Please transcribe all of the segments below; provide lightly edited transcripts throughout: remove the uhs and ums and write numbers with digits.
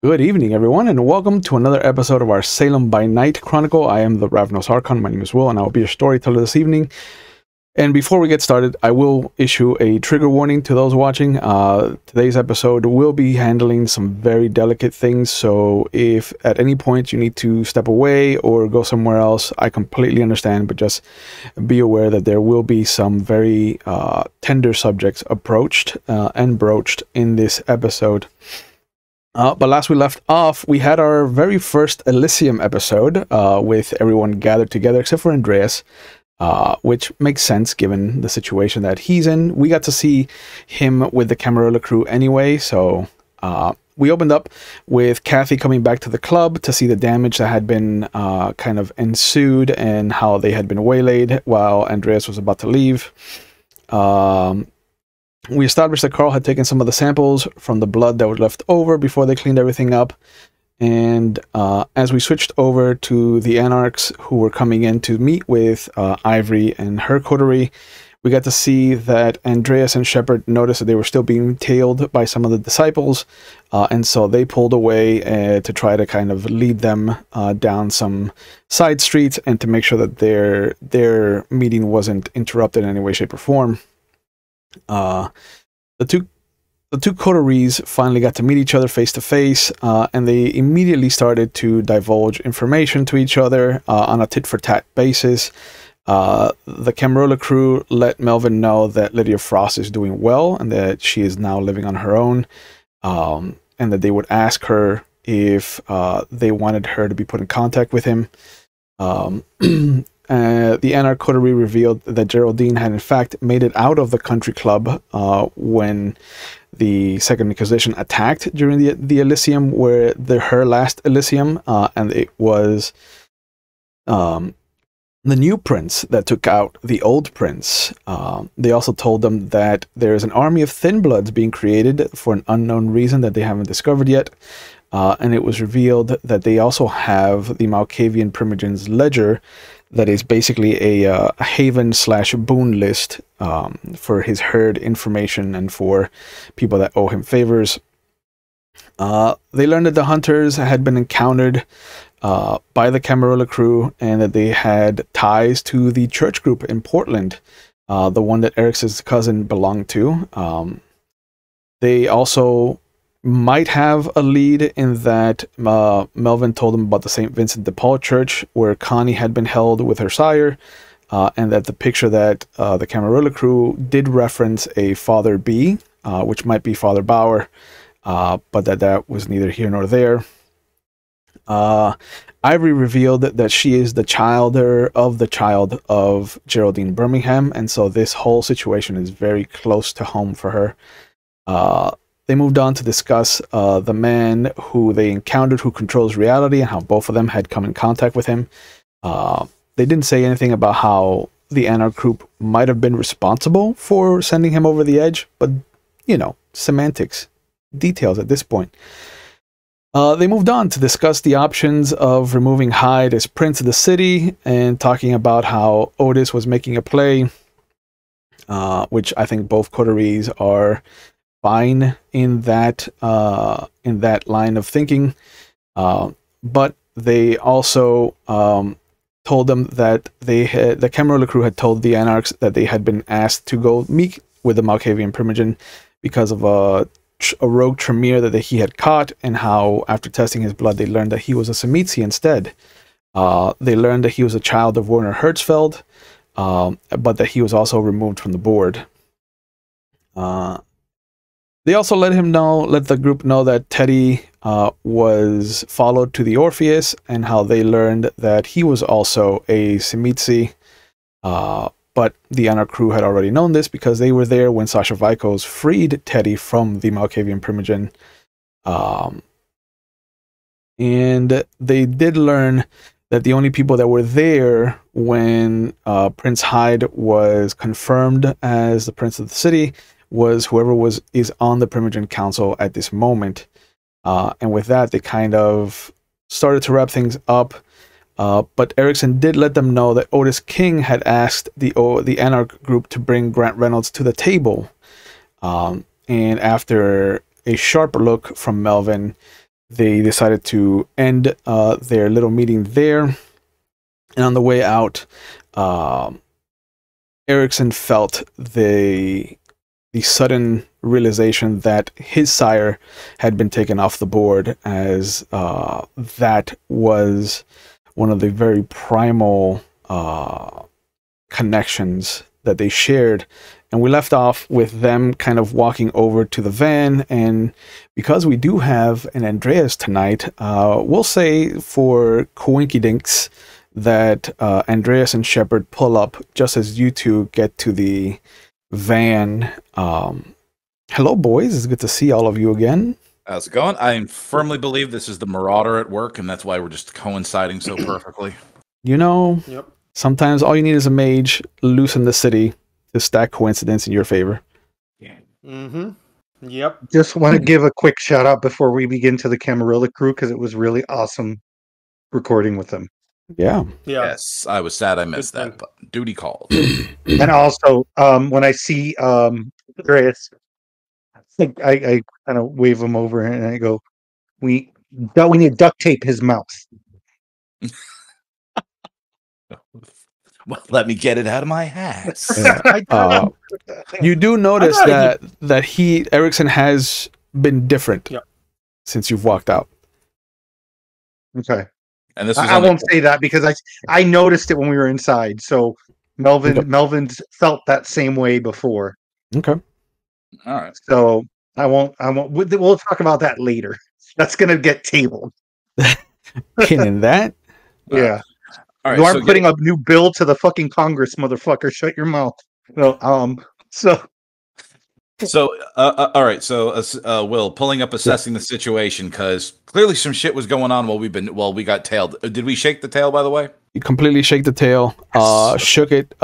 Good evening, everyone, and welcome to another episode of our Salem by Night Chronicle. I am the Ravenous Archon. My name is Will, and I will be your storyteller this evening. And before we get started, I will issue a trigger warning to those watching. Today's episode will be handling some very delicate things, so if at any point you need to step away or go somewhere else, I completely understand, but just be aware that there will be some very tender subjects approached and broached in this episode. But last we left off, we had our very first Elysium episode with everyone gathered together except for Andreas, which makes sense given the situation that he's in. We got to see him with the Camarilla crew anyway, so we opened up with Kathy coming back to the club to see the damage that had been kind of ensued and how they had been waylaid while Andreas was about to leave. We established that Carl had taken some of the samples from the blood that was left over before they cleaned everything up. And as we switched over to the Anarchs who were coming in to meet with Ivory and her coterie, we got to see that Andreas and Shepherd noticed that they were still being tailed by some of the disciples. And so they pulled away to try to kind of lead them down some side streets and to make sure that their meeting wasn't interrupted in any way, shape, or form. The two coteries finally got to meet each other face to face, and they immediately started to divulge information to each other on a tit-for-tat basis. The Camarilla crew let Melvin know that Lydia Frost is doing well and that she is now living on her own, and that they would ask her if they wanted her to be put in contact with him. The Anarch coterie revealed that Geraldine had in fact made it out of the country club when the Second Inquisition attacked during the Elysium, her last Elysium, and it was the new prince that took out the old prince. They also told them that there is an army of thin bloods being created for an unknown reason that they haven't discovered yet. And it was revealed that they also have the Malkavian Primogen's ledger, that is basically a haven/boon list for his herd information and for people that owe him favors. They learned that the hunters had been encountered by the Camarilla crew and that they had ties to the church group in Portland, the one that Erikson's cousin belonged to. They also might have a lead in that Melvin told them about the St. Vincent de Paul Church where Connie had been held with her sire, and that the picture that the Camarilla crew did reference a Father B, which might be Father Bauer, but that was neither here nor there. Ivory revealed that she is the child of Geraldine Birmingham, and so this whole situation is very close to home for her. They moved on to discuss the man who they encountered who controls reality and how both of them had come in contact with him. They didn't say anything about how the Anarch group might have been responsible for sending him over the edge, but, you know, semantics, details at this point. They moved on to discuss the options of removing Hyde as prince of the city and talking about how Otis was making a play, which I think both coteries are fine in that line of thinking, but they also told them that the Camarilla crew had told the Anarchs that they had been asked to go meet with the Malkavian Primogen because of a rogue Tremere that he had caught, and how after testing his blood they learned that he was a Semitsi instead. They learned that he was a child of Werner Hertzfeld, but that he was also removed from the board. They also let the group know that Teddy was followed to the Orpheus, and how they learned that he was also a Semitsi. But the Anarch crew had already known this because they were there when Sasha Vikos freed Teddy from the Malkavian Primogen. And they did learn that the only people that were there when Prince Hyde was confirmed as the Prince of the City was whoever is on the Primogen Council at this moment. And with that, they kind of started to wrap things up. But Erikson did let them know that Otis King had asked the Anarch group to bring Grant Reynolds to the table. And after a sharp look from Melvin, they decided to end their little meeting there. And on the way out, Erikson felt the sudden realization that his sire had been taken off the board, as that was one of the very primal connections that they shared. And we left off with them kind of walking over to the van, and because we do have an Andreas tonight, we'll say for coinkydinks that Andreas and Shepherd pull up just as you two get to the van. Hello, boys. It's good to see all of you again. How's it going? I firmly believe this is the Marauder at work, and that's why we're just coinciding so perfectly. You know, sometimes all you need is a mage loose in the city to stack coincidence in your favor. Yeah. Mm-hmm. Yep. Just want to give a quick shout out before we begin to the Camarilla crew, because it was really awesome recording with them. Yeah. Yes, I was sad I missed that, but duty called. And also, when I see Andreas, I kind of wave him over and I go, we need to duct tape his mouth. Well, let me get it out of my hat. Yeah. You do notice that Erikson has been different since you've walked out. Okay. And this was I won't say that because I noticed it when we were inside. So Melvin's felt that same way before. Okay. All right. So I won't. We'll talk about that later. That's gonna get tabled. Pinning that. Yeah. All right, you aren't putting a new bill to the fucking Congress, motherfucker. Shut your mouth. No. All right. So, Will, pulling up, assessing the situation, because clearly some shit was going on while we got tailed. Did we shake the tail, by the way? You completely shake the tail. Shook it.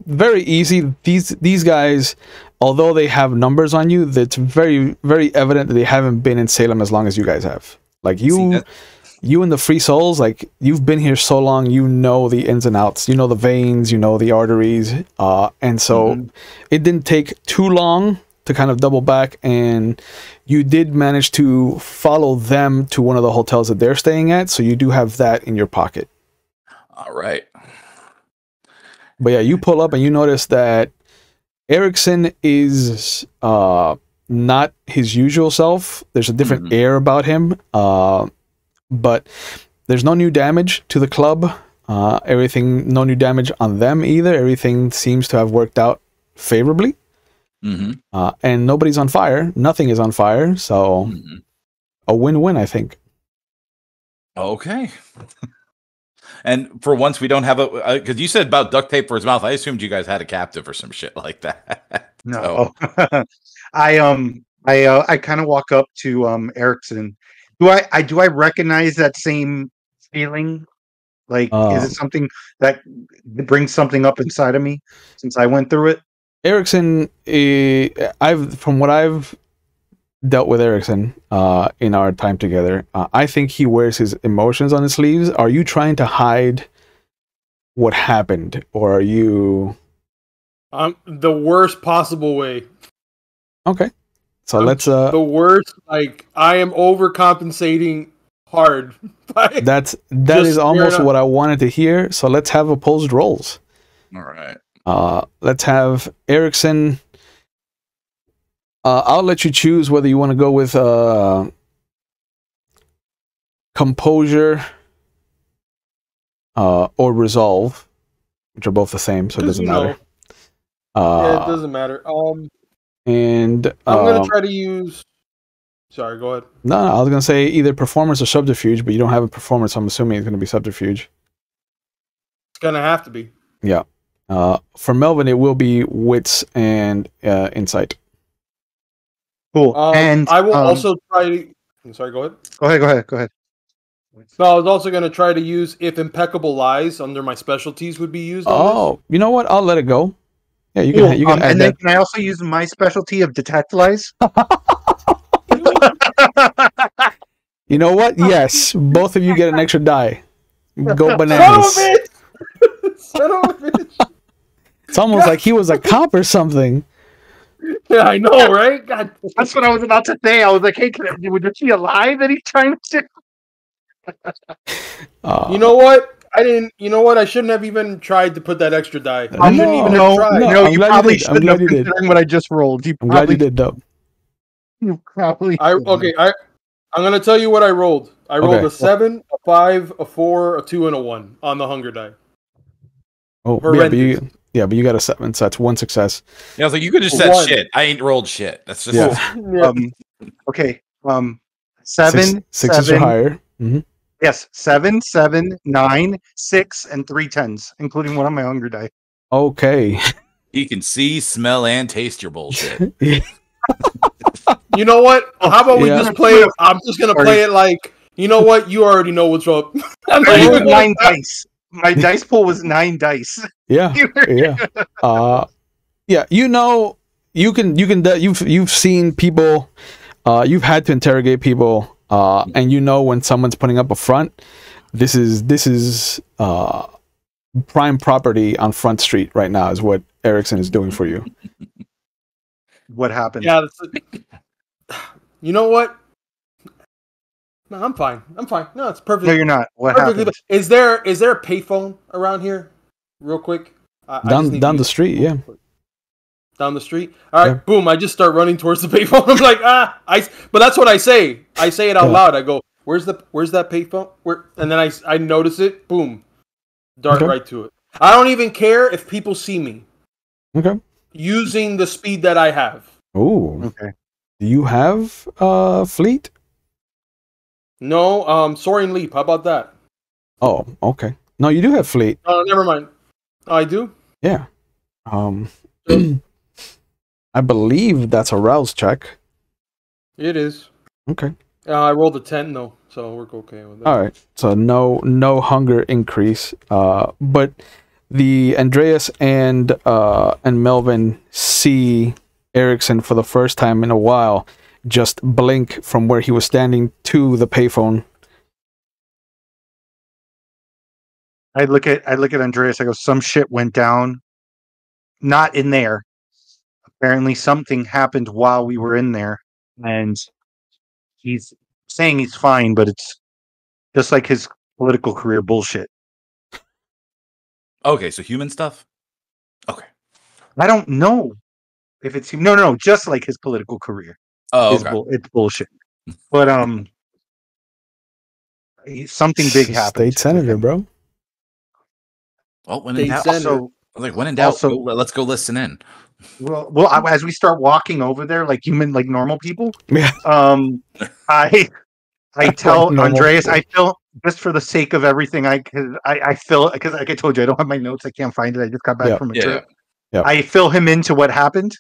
Very easy. These guys, although they have numbers on you, that's very, very evident that they haven't been in Salem as long as you guys have. Like you and the Free Souls, like you've been here so long, you know the ins and outs, you know the veins, you know the arteries, and so it didn't take too long to kind of double back, and you did manage to follow them to one of the hotels that they're staying at, so you do have that in your pocket. All right. But yeah, you pull up and you notice that Erikson is not his usual self. There's a different air about him. But there's no new damage to the club. No new damage on them either. Everything seems to have worked out favorably. And nobody's on fire. Nothing is on fire. So a win-win, I think. Okay. And for once, we don't have because you said about duct tape for his mouth. I assumed you guys had a captive or some shit like that. No. I kind of walk up to Erikson. Do I recognize that same feeling? Like, is it something that brings something up inside of me since I went through it? Erikson, from what I've dealt with Erikson in our time together, I think he wears his emotions on his sleeves. Are you trying to hide what happened, or are you? The worst possible way. Okay. So let's the worst, like I am overcompensating hard. That is almost what I wanted to hear. So let's have opposed rolls. All right. Let's have Erikson. I'll let you choose whether you want to go with composure or resolve, which are both the same, so it doesn't matter. Yeah, it doesn't matter. And I'm gonna try to use. Sorry, go ahead. No, I was gonna say either performance or subterfuge, but you don't have a performance, so I'm assuming it's gonna be subterfuge. It's gonna have to be. Yeah. For Melvin, it will be wits and insight. Cool. And I will also try to. I'm sorry, go ahead. Go ahead. No, I was also going to try to use if impeccable lies under my specialties would be used. You know what? I'll let it go. Yeah, you can. You can add and that. then can I also use my specialty of detect lies? You know what? Yes, both of you get an extra die. Go bananas. Son of a bitch! Son of a bitch! It's almost like he was a cop or something. Yeah, I know, right? God. That's what I was about to say. I was like, hey, was she alive that he's trying to... You know what? I didn't. You know what? I shouldn't have even tried to put that extra die. I shouldn't even have tried. No, I'm you glad probably you did. I'm shouldn't glad have, you did. considering what I just rolled. I'm glad you did, though. You probably Okay. I'm gonna tell you what I rolled. I rolled Okay. a 7, a 5, a 4, a 2, and a 1 on the hunger die. Oh, Horrendous. but you got a 7, so that's 1 success. Yeah, I was like, you could just said shit. I ain't rolled shit. That's just Yeah. Okay. 7, 6 or higher. Mm-hmm. Yes, 7, 7, 9, 6, and 3 10s, including one on my hunger die. Okay. He can see, smell, and taste your bullshit. You know what? How about we just play it? I'm just gonna play it like, you know what? You already know what's up. I rolled 9 dice. My dice pool was 9 dice. Yeah. Yeah. Yeah. You know, you've seen people. You've had to interrogate people. And you know when someone's putting up a front, this is prime property on Front Street right now is what Erikson is doing for you. What happened? Yeah. You know what? No, I'm fine. No, it's perfect. No, you're not. What happened? Is there a payphone around here? Real quick. Down the street, yeah. Down the street. All right, boom! I just start running towards the payphone. I'm like, but that's what I say. I say it out loud. I go, "Where's that payphone?" And then I notice it. Boom, dart right to it. I don't even care if people see me. Okay. Using the speed that I have. Oh. Okay. Do you have fleet? No, soaring leap. How about that? Oh, okay. No, you do have fleet. Oh, never mind. Oh, I do. Yeah. I believe that's a rouse check. It is. Okay. I rolled a 10 though, so we're okay with that. All right. So no hunger increase. But the Andreas and Melvin see Erikson for the first time in a while just blink from where he was standing to the payphone. I look at Andreas. I go, some shit went down. Not in there. Apparently something happened while we were in there, and he's saying he's fine, but it's just like his political career bullshit. Okay, so human stuff? Okay. I don't know if it's no, just like his political career. Oh, okay. It's bullshit. But something big happened. State senator, bro. Well, when in doubt, let's go listen in. Well, as we start walking over there, like normal people, yeah. I tell like Andreas, people. I feel just for the sake of everything, I feel because like I told you, I don't have my notes. I can't find it. I just got back from a trip. Yeah. I fill him into what happened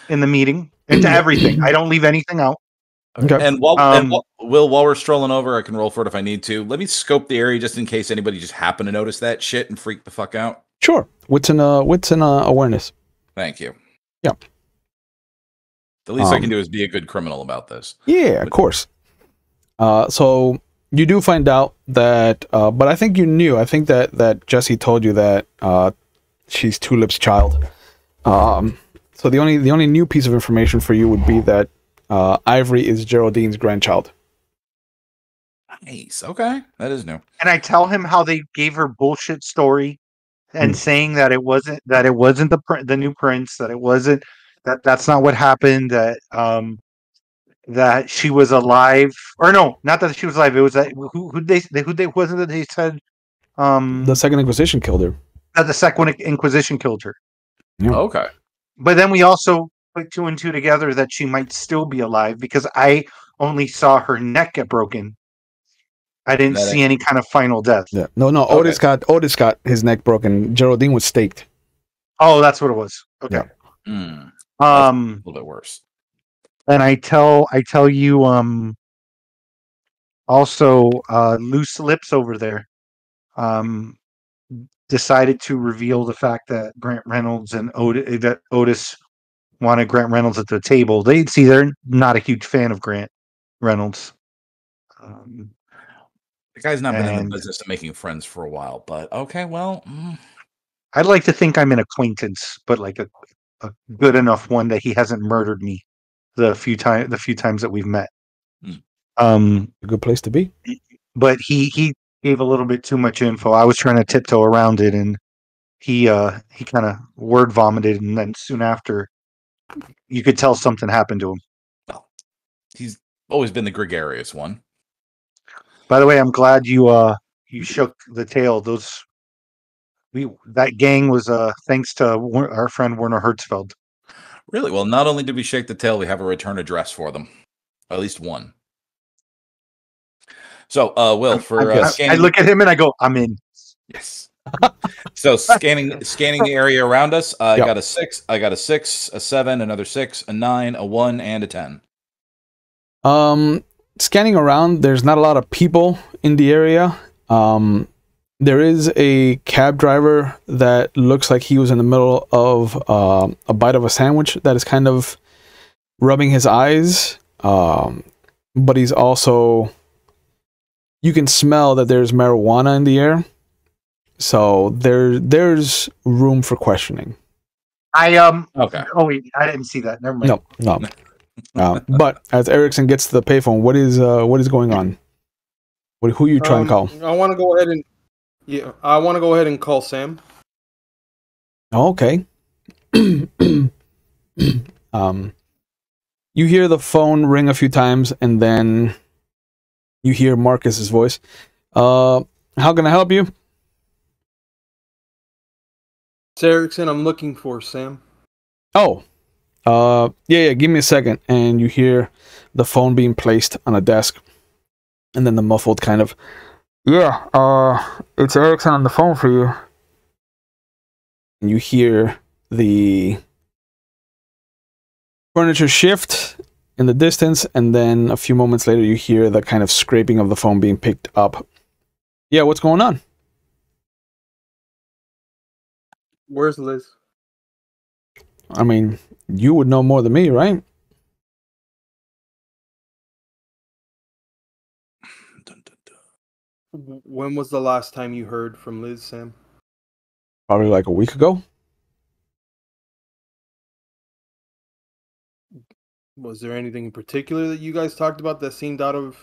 in the meeting, into everything. I don't leave anything out. Okay. And while we're strolling over, I can roll for it if I need to. Let me scope the area just in case anybody just happened to notice that shit and freak the fuck out. Sure. What's an awareness? Thank you. Yeah. The least I can do is be a good criminal about this. Yeah, of course. So you do find out that, but I think you knew. I think that Jesse told you that she's Tulip's child. So the only new piece of information for you would be that Ivory is Geraldine's grandchild. Nice. Okay, that is new. And I tell him how they gave her bullshit story and saying that it wasn't the new prince, that's not what happened, that she was alive, or no, not that she was alive. It was that who they wasn't that they said the Second Inquisition killed her. That the Second Inquisition killed her. Yeah. Okay. But then we also put 2 and 2 together that she might still be alive because I only saw her neck get broken. I didn't see any kind of final death. Yeah. No. Okay. Otis got his neck broken. Geraldine was staked. Oh, that's what it was. Okay. Yeah. A little bit worse. And I tell you also Loose Lips over there decided to reveal the fact that Grant Reynolds and Otis wanted Grant Reynolds at the table. They're not a huge fan of Grant Reynolds. The guy's not been in the business of making friends for a while, but okay, well. I'd like to think I'm an acquaintance, but like a good enough one that he hasn't murdered me the few times that we've met. Hmm. A good place to be. But he gave a little bit too much info. I was trying to tiptoe around it, and he kind of word vomited, and then soon after, you could tell something happened to him. Well, he's always been the gregarious one. By the way, I'm glad you shook the tail. That gang was thanks to our friend Werner Hertzfeld. Really? Well, not only did we shake the tail, we have a return address for them. At least one. So, Will, I look at him and I go, I'm in. Yes. So scanning the area around us, I got a 6, a 7, another 6, a 9, a 1, and a 10. Scanning around, there's not a lot of people in the area. There is a cab driver that looks like he was in the middle of a bite of a sandwich that is kind of rubbing his eyes. But he's also, you can smell that there's marijuana in the air. So there's room for questioning. Okay. Oh wait, I didn't see that. Never mind. No. But as Erikson gets to the payphone, what is going on? Who are you trying to call? I want to go ahead and call Sam. Okay. You hear the phone ring a few times, and then you hear Marcus's voice. How can I help you? It's Erikson. I'm looking for Sam. Oh. Yeah, give me a second. And you hear the phone being placed on a desk. And then the muffled kind of, it's Erikson on the phone for you. And you hear the furniture shift in the distance, and then a few moments later you hear the kind of scraping of the phone being picked up. Yeah, what's going on? Where's Liz? I mean, you would know more than me, right? When was the last time you heard from Liz, Sam? Probably like a week ago. Was there anything in particular that you guys talked about that seemed out of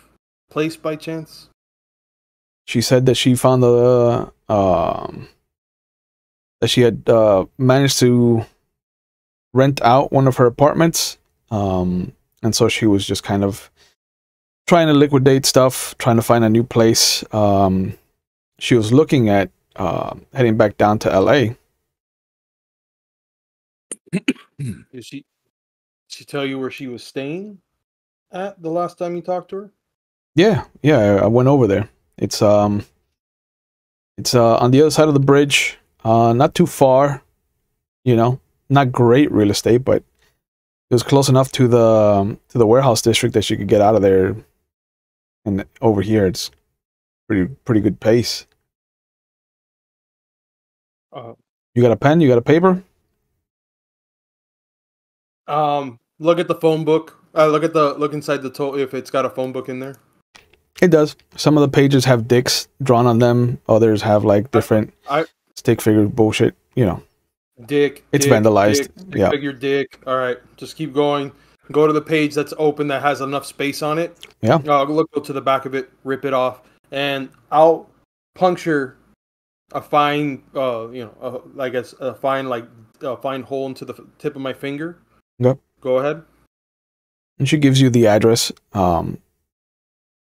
place by chance? She said that she found that she had managed to rent out one of her apartments, and so she was just kind of trying to liquidate stuff, trying to find a new place. She was looking at heading back down to LA. Did she tell you where she was staying at the last time you talked to her? Yeah, I went over there. It's on the other side of the bridge, not too far, not great real estate, but it was close enough to the warehouse district that she could get out of there. And over here, it's pretty good pace. You got a pen? You got a paper? Look at the phone book. Look inside the tote if it's got a phone book in there. It does. Some of the pages have dicks drawn on them. Others have like different stick figure bullshit. Dick. It's vandalized. Dick, figure dick. All right, just keep going. Go to the page that's open that has enough space on it. Yeah. Go to the back of it, rip it off, and I'll puncture a fine, a fine hole into the tip of my finger. Yep. Go ahead. And she gives you the address.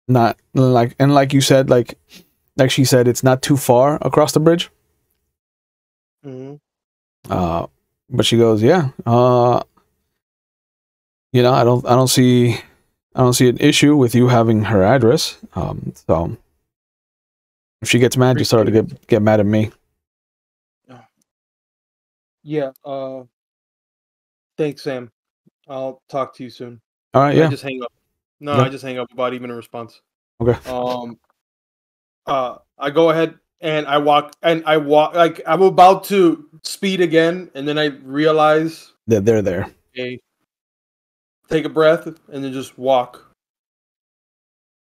Not like you said, like she said, it's not too far across the bridge. Mm-hmm. But she goes, yeah. I don't see an issue with you having her address. So if she gets mad, just start to get mad at me. Yeah. Thanks, Sam. I'll talk to you soon. All right. Yeah. I just hang up. No, I just hang up without even a response. Okay. I go ahead and I walk like I'm about to speed again, and then I realize that they're there. Okay. Take a breath and then just walk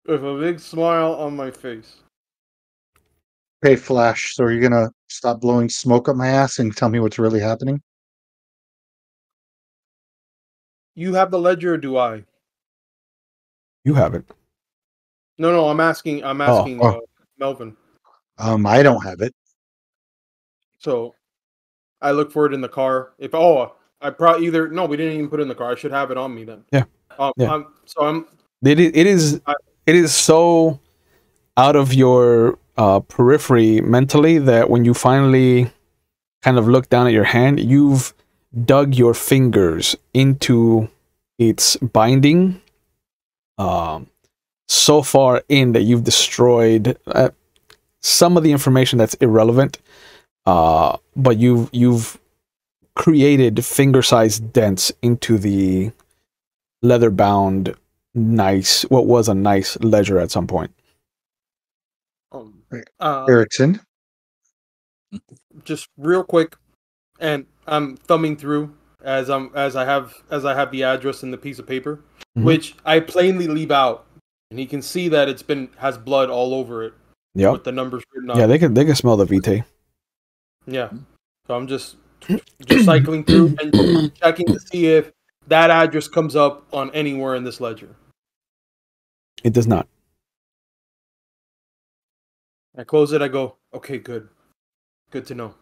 with a big smile on my face. Okay, Flash. So are you gonna stop blowing smoke up my ass and tell me what's really happening? You have the ledger, or do I? You have it. No, I'm asking. Melvin. I don't have it. So I look for it in the car. I probably either no, we didn't even put it in the car. I should have it on me then. Yeah. Yeah. It is so out of your periphery mentally that when you finally kind of look down at your hand, you've dug your fingers into its binding so far in that you've destroyed some of the information that's irrelevant, but you've created finger-sized dents into the leather-bound what was a nice ledger at some point. Erikson, just real quick, and I'm thumbing through as I have the address and the piece of paper, which I plainly leave out, and he can see that has blood all over it. Yeah, with the numbers written on. Yeah, they can smell the vitae. Yeah, so I'm just cycling through and checking to see if that address comes up on anywhere in this ledger. It does not. I close it. I go, okay, good to know.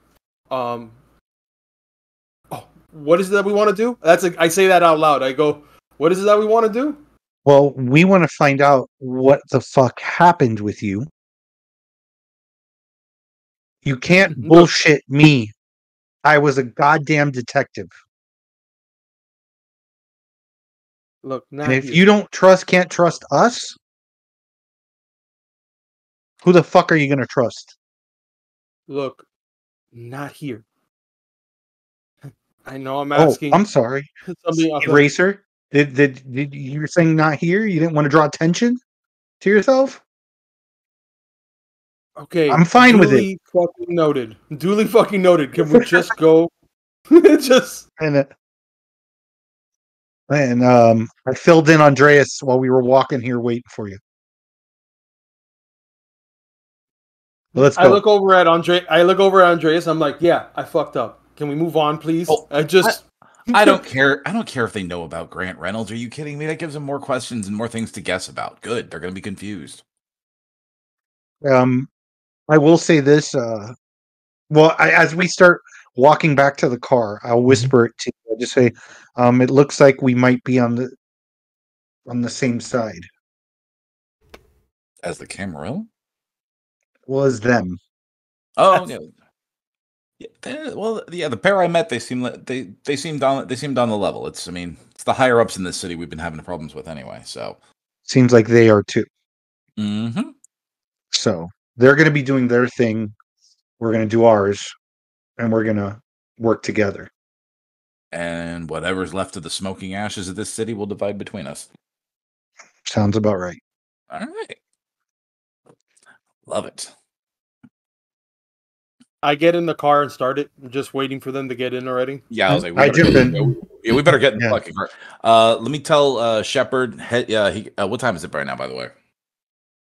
What is it that we want to do? I say that out loud. I go, what is it that we want to do? Well, we want to find out what the fuck happened with you. You can't bullshit me. I was a goddamn detective. Look, and if you can't trust us, who the fuck are you going to trust? Look, not here. I know I'm asking. Oh, I'm sorry. Eraser, did you were saying not here? You didn't want to draw attention to yourself? Okay, I'm fine with it. Duly fucking noted. Can we just go? And I filled in Andreas while we were walking here waiting for you. Let's go. I look over at Andreas. I'm like, yeah, I fucked up. Can we move on, please? I don't care. I don't care if they know about Grant Reynolds. Are you kidding me? That gives them more questions and more things to guess about. Good. They're going to be confused. I will say this. As we start walking back to the car, I'll whisper it to you. I'll just say, it looks like we might be on the same side. As the Camarilla? Well, as them. Oh, yeah. The pair I met, they seemed on the level. It's the higher ups in this city we've been having problems with anyway. So seems like they are too. Mm-hmm. So they're going to be doing their thing. We're going to do ours, and we're going to work together. And whatever's left of the smoking ashes of this city will divide between us. Sounds about right. All right. Love it. I get in the car and start it. I'm just waiting for them to get in already. Yeah, I was like, we better get in the fucking car. Let me tell Shepherd. What time is it right now, by the way?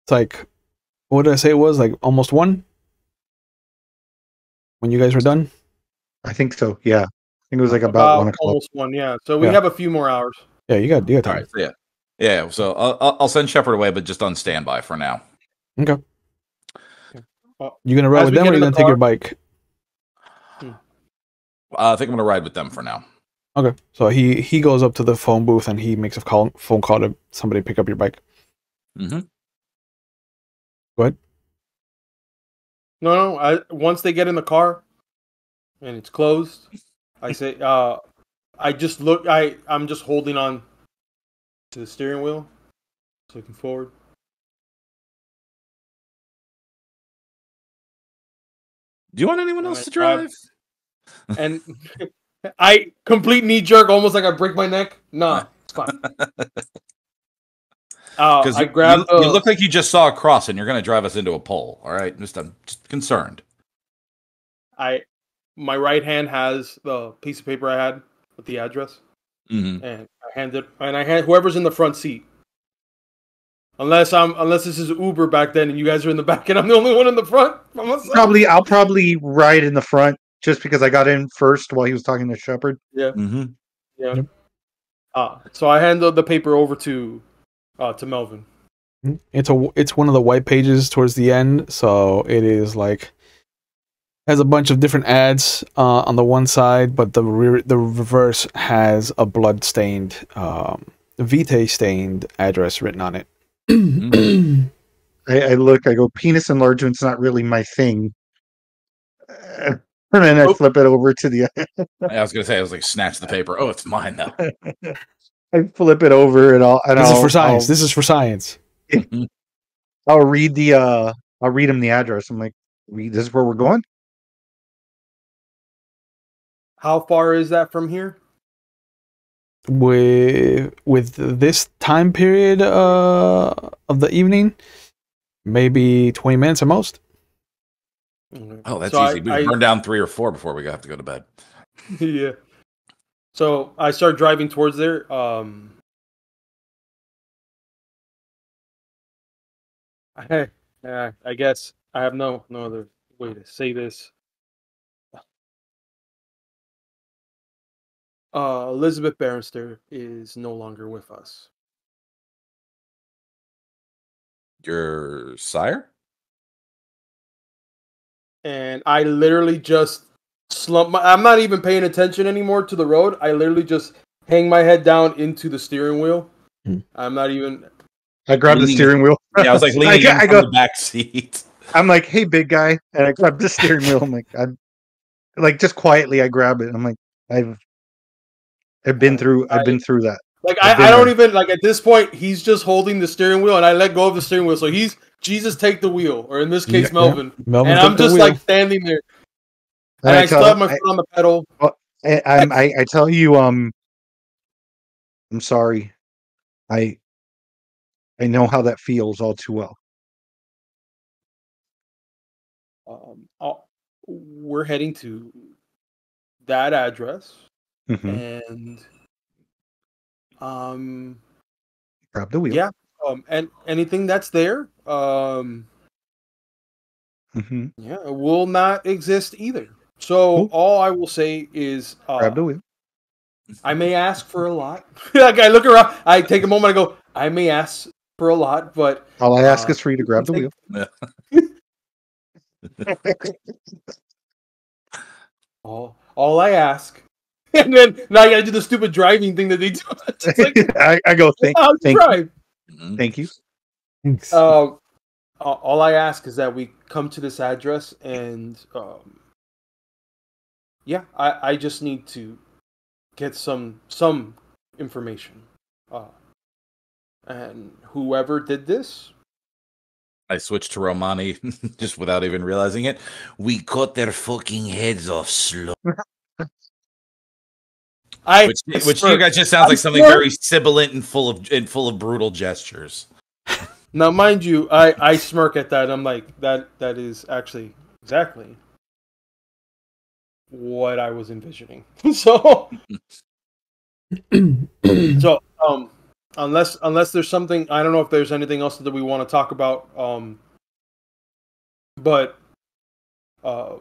It's like, what did I say it was? Like almost 1? When you guys were done? I think so, yeah. I think it was like about 1 o'clock. Almost 1, yeah. So we have a few more hours. Yeah, you got time. All right, so yeah. So I'll send Shepherd away, but just on standby for now. Okay. You gonna ride with them, or you gonna take your bike? I think I'm gonna ride with them for now. Okay. So he goes up to the phone booth and he makes a phone call to somebody pick up your bike. Mm-hmm. Go ahead. No. Once they get in the car and it's closed, I say, I just look. I'm just holding on to the steering wheel, looking forward. Do you want anyone else to drive? And I complete knee jerk, almost like I break my neck. Nah, it's fine. Because you look like you just saw a cross and you're going to drive us into a pole. All right, I'm just concerned. My right hand has the piece of paper I had with the address, and I hand whoever's in the front seat. Unless this is Uber back then and you guys are in the back and I'm the only one in the front. I'll probably ride in the front just because I got in first while he was talking to Shepherd. Yeah. Mm-hmm. Yeah. So I hand the paper over to Melvin. It's one of the white pages towards the end, so it is like has a bunch of different ads on the one side, but the reverse has a blood-stained, vitae-stained address written on it. I look, I go, penis enlargement's not really my thing. And then I flip it over to the... I was going to say, I was like, snatch the paper. Oh, it's mine now. I flip it over and this is for science. This is for science. I'll read him the address. I'm like, this is where we're going? How far is that from here? With this time period of the evening, maybe 20 minutes at most. Oh, that's easy. We burn down 3 or 4 before we have to go to bed. Yeah. So I start driving towards there. I guess I have no other way to say this. Elizabeth Barrister is no longer with us. Your sire? And I literally just I'm not even paying attention anymore to the road. I literally just hang my head down into the steering wheel. I'm not even... I grabbed the steering wheel. Yeah, I was like leaning in the back seat. I'm like, hey, big guy. And I grabbed the steering wheel. I'm like, just quietly, I grab it. I'm like, I've been through that. Like, I don't even, like, at this point, he's just holding the steering wheel, and I let go of the steering wheel. So he's, Jesus, take the wheel. Or in this case, Melvin. Melvin. And I'm just, like, standing there. And I still have my foot on the pedal. I tell you, I'm sorry. I know how that feels all too well. We're heading to that address. Mm-hmm. And grab the wheel. Yeah. And anything that's there, mm-hmm. yeah, it will not exist either. So all I will say is grab the wheel. I may ask for a lot. Like, I look around, I take a moment, I go, I may ask for a lot, but all I ask is for you to grab the wheel. all I ask. And then now I gotta do the stupid driving thing that they do. Like, I go, thank you. Thank you. Thanks. All I ask is that we come to this address, and yeah, I just need to get some information. And whoever did this, I switched to Romani just without even realizing it. We cut their fucking heads off slow. Which to you guys just sounds like something very sibilant and full of brutal gestures. Now, mind you, I smirk at that. I'm like, that is actually exactly what I was envisioning. So unless there's something, I don't know if there's anything else that we want to talk about. But yeah,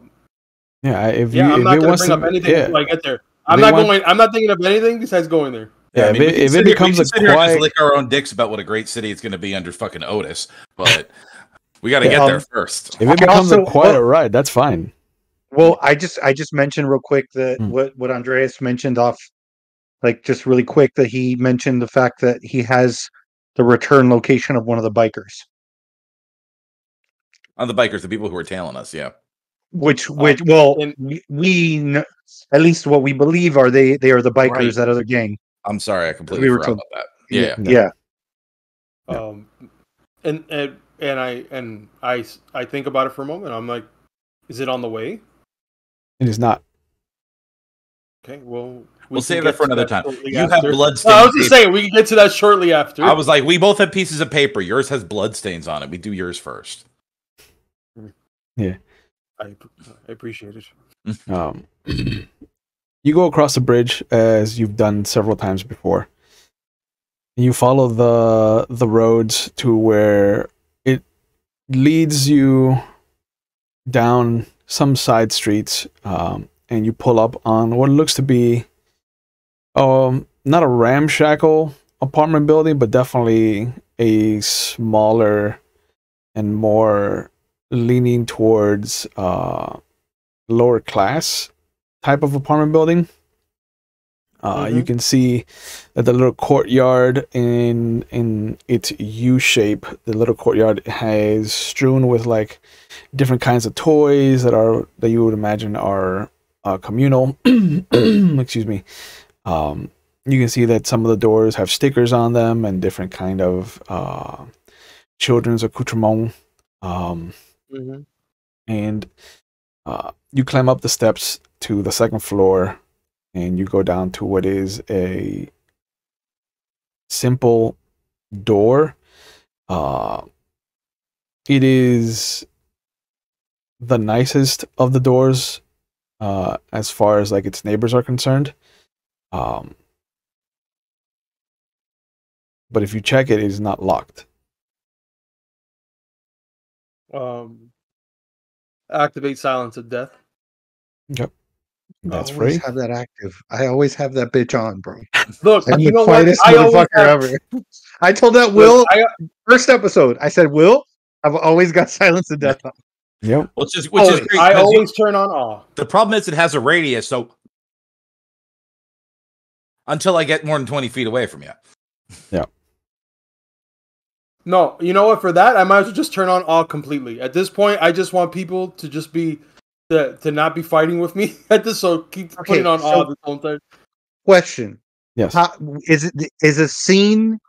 I'm not going to bring up anything until I get there. I'm not thinking of anything besides going there. Yeah, I mean, if it becomes a quiet, just lick our own dicks about what a great city it's going to be under fucking Otis, but we got to get there first. If it becomes a quiet ride, that's fine. Well, I just mentioned real quick that what Andreas mentioned off, like, just really quick, that he mentioned the fact that he has the return location of one of the bikers. On the bikers, the people who are tailing us, yeah. Which we at least what we believe are they are the bikers, that other gang. I'm sorry, I completely forgot about that. Yeah. And I think about it for a moment. I'm like, is it on the way? It is not. Okay, well, we'll save that for another time. You have blood stains. I was just saying we can get to that shortly after. I was like, we both have pieces of paper. Yours has blood stains on it. We do yours first. Yeah, I appreciate it. You go across the bridge as you've done several times before. You follow the roads to where it leads you down some side streets, and you pull up on what looks to be not a ramshackle apartment building, but definitely a smaller and more leaning towards lower class type of apartment building. You can see that the little courtyard in its U shape, the little courtyard has strewn with like different kinds of toys that you would imagine are communal. Excuse me. You can see that some of the doors have stickers on them and different kind of children's accoutrements. And you climb up the steps to the second floor, and you go down to what is a simple door. It is the nicest of the doors as far as like its neighbors are concerned. But if you check it, it is not locked. Activate silence of death. Yep. That's I always free. have that active. I always have that bitch on, bro. Look, I'm you the know what? quietest I always motherfucker have, ever. I told that Will first episode. I said, Will, I've always got silence of death on. Yep. Which is always, great. I always turn on awe. The problem is it has a radius, so until I get more than 20 feet away from you. Yeah. No, you know what? For that, I might as well just turn on awe completely. At this point, I just want people to just be to not be fighting with me at this. So keep putting on awe this whole time. Question: Yes. Is a scene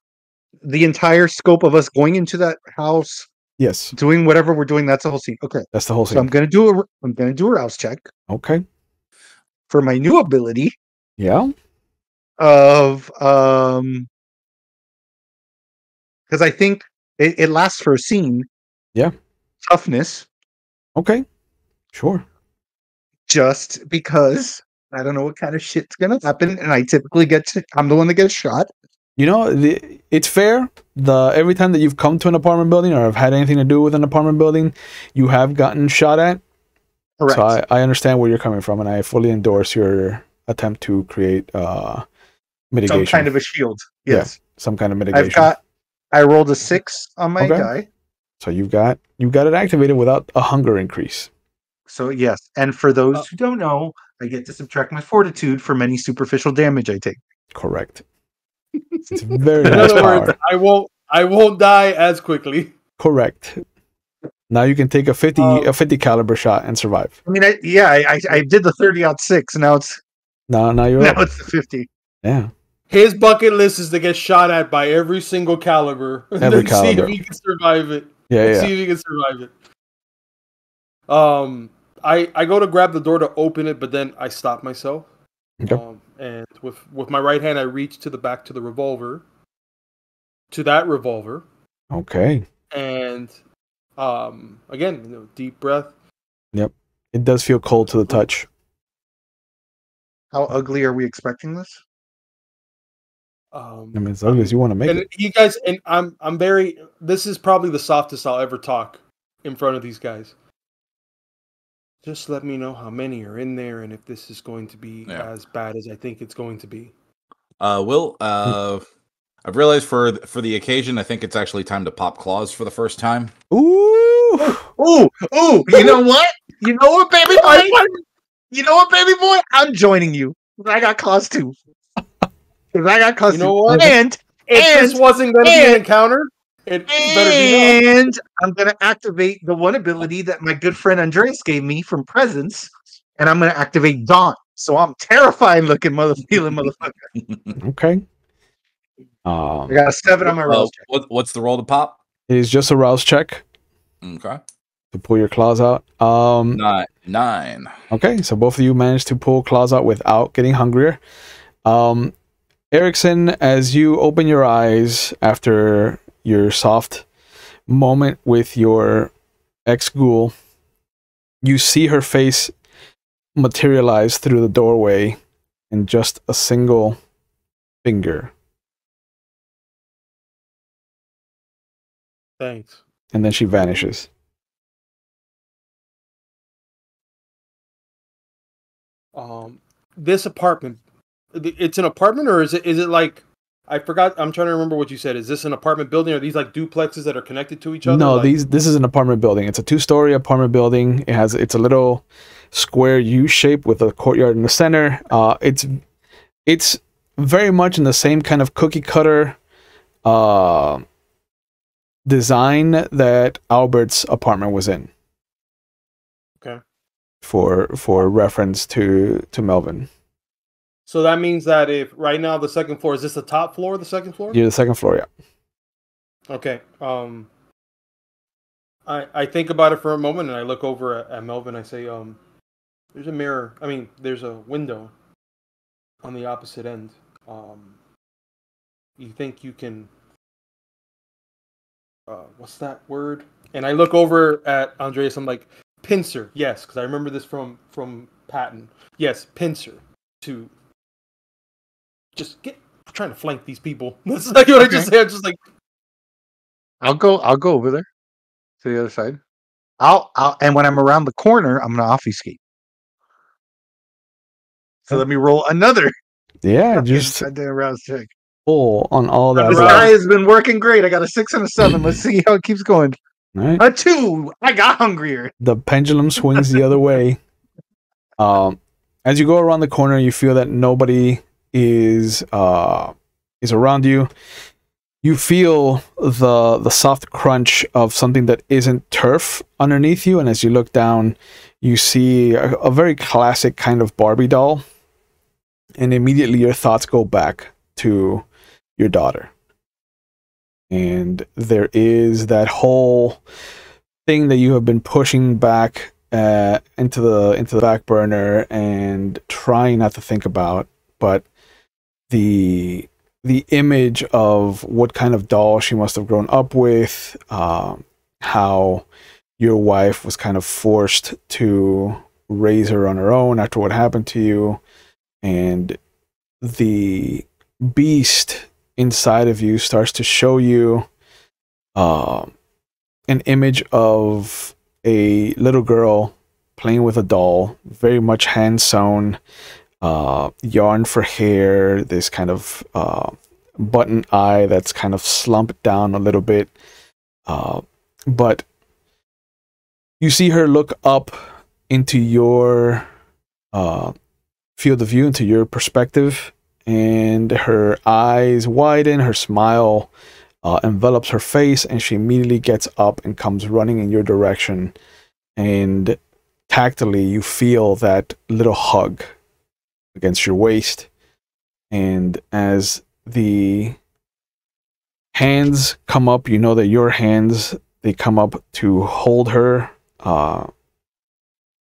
the entire scope of us going into that house? Yes. Doing whatever we're doing. That's the whole scene. Okay, that's the whole scene. So I'm gonna do a rouse check. Okay. For my new ability. Yeah. Of because I think it lasts for a scene. Yeah. Toughness. Okay. Sure. Just because I don't know what kind of shit's gonna happen, and I typically I'm the one that gets shot. You know, it's fair. Every time that you've come to an apartment building or have had anything to do with an apartment building, you have gotten shot at. Correct. So I understand where you're coming from, and I fully endorse your attempt to create mitigation. Some kind of a shield. Yes. Yeah, some kind of mitigation. I rolled a 6 on my die. So you've got it activated without a hunger increase. So yes, and for those who don't know, I get to subtract my fortitude from any superficial damage I take. Correct. It's very nice. In other words, I won't die as quickly. Correct. Now you can take a 50 caliber shot and survive. I mean, I did the 30-06. Now it's it's the 50. Yeah. His bucket list is to get shot at by every single caliber. Every caliber. See if he can survive it. Yeah. See if he can survive it. I go to grab the door to open it, but then I stop myself. Okay. And with my right hand, I reach to the back to the revolver. To that revolver. Okay. And again, deep breath. Yep. It does feel cold to the touch. How ugly are we expecting this? I mean, as ugly as you want to make it. You guys, and I'm very. This is probably the softest I'll ever talk in front of these guys. Just let me know how many are in there, and if this is going to be as bad as I think it's going to be. Will, I've realized for the occasion, I think it's actually time to pop claws for the first time. Ooh! You know what? You know what, baby boy? You know what, baby boy? I'm joining you. I got claws too. Because I got claws too. You know what? And this wasn't going to be an encounter, it better be now. And I'm going to activate the one ability that my good friend Andreas gave me from Presence, and I'm going to activate Dawn. So I'm terrifying looking motherfucker. Okay. I got a 7 on my rouse check. What's the roll to pop? It is just a rouse check. Okay. To pull your claws out. 9. Okay, so both of you managed to pull claws out without getting hungrier. Erikson, as you open your eyes after your soft moment with your ex-ghoul, you see her face materialize through the doorway in just a single finger. Thanks. And then she vanishes. This apartment It's an apartment, or is it like, I forgot. I'm trying to remember what you said. Is this an apartment building? Or are these like duplexes that are connected to each other? No, like... this is an apartment building. It's a 2-story apartment building. It's a little square U shape with a courtyard in the center. It's very much in the same kind of cookie cutter design that Albert's apartment was in. Okay. For reference to Melvin. So that means that if right now the second floor, is this the top floor or the second floor? You're the second floor, yeah. Okay. I think about it for a moment and I look over at Melvin. I say, there's a mirror. I mean, there's a window on the opposite end. You think you can? What's that word? And I look over at Andreas. I'm like, pincer. Yes, because I remember this from Patton. Yes, pincer. To just get. I'm trying to flank these people. That's like what I just said. Just like, I'll go over there to the other side. And when I'm around the corner, I'm gonna obfuscate. So let me roll another. Yeah, just round check. pull on all that. This guy has been working great. I got a 6 and a 7. Let's see how it keeps going. All right. A 2. I got hungrier. The pendulum swings the other way. As you go around the corner, you feel that nobody is around you. You feel the soft crunch of something that isn't turf underneath you, and as you look down, you see a very classic kind of Barbie doll, and immediately your thoughts go back to your daughter. And there is that whole thing that you have been pushing back into the back burner and trying not to think about, but the image of what kind of doll she must have grown up with, how your wife was kind of forced to raise her on her own after what happened to you, and the beast inside of you starts to show you an image of a little girl playing with a doll, very much hand sewn, yarn for hair, this kind of button eye that's kind of slumped down a little bit, but you see her look up into your field of view, into your perspective, and her eyes widen, her smile envelops her face, and she immediately gets up and comes running in your direction, and tactily you feel that little hug against your waist. And as the hands come up, you know that your hands, they come up to hold her.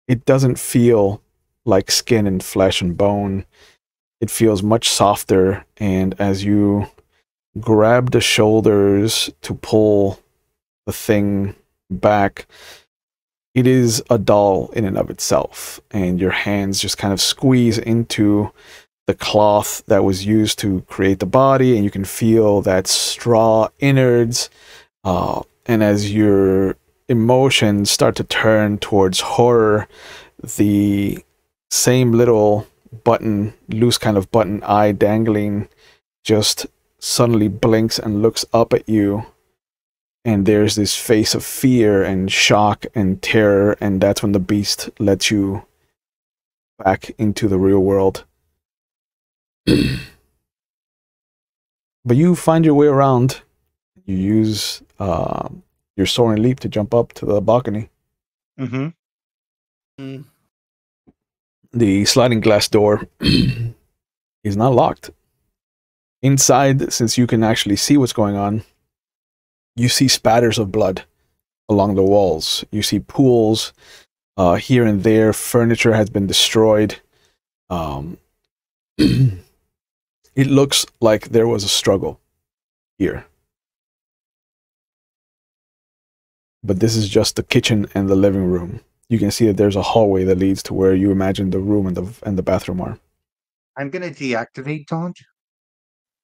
It doesn't feel like skin and flesh and bone. It feels much softer, and as you grab the shoulders to pull the thing back, it is a doll in and of itself, and your hands just kind of squeeze into the cloth that was used to create the body, and you can feel that straw innards, and as your emotions start to turn towards horror, the same little button, loose kind of button eye dangling, just suddenly blinks and looks up at you, and there's this face of fear and shock and terror, and that's when the beast lets you back into the real world. But you find your way around. You use your soaring leap to jump up to the balcony. Mm-hmm. The sliding glass door is not locked. Inside, since you can actually see what's going on, you see spatters of blood along the walls. You see pools here and there. Furniture has been destroyed. It looks like there was a struggle here. But this is just the kitchen and the living room. You can see that there's a hallway that leads to where you imagine the room and the bathroom are. I'm gonna deactivate taunt.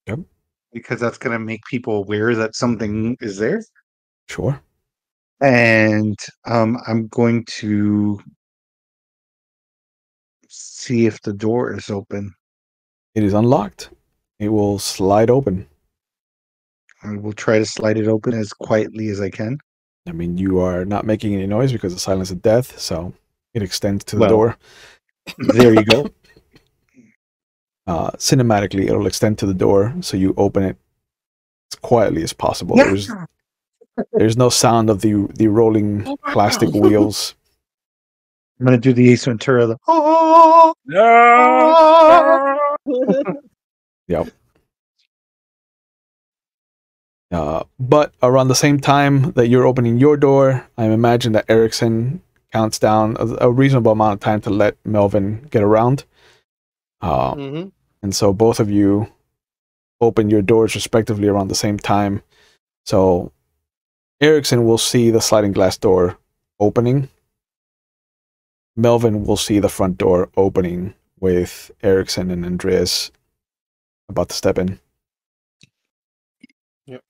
Yep. Because that's gonna make people aware that something is there. Sure. And I'm going to see if the door is open. It is unlocked. It will slide open. I will try to slide it open as quietly as I can. I mean, you are not making any noise because the silence of death, so it extends to the Well, door. There you go. Cinematically, it'll extend to the door, so you open it as quietly as possible. Yeah. There's no sound of the rolling plastic wheels. I'm gonna do the Ace Ventura. Oh, Yep. But around the same time that you're opening your door, I imagine that Erikson counts down a reasonable amount of time to let Melvin get around. And so both of you open your doors respectively around the same time. So Erikson will see the sliding glass door opening. Melvin will see the front door opening with Erikson and Andreas about to step in. Yep.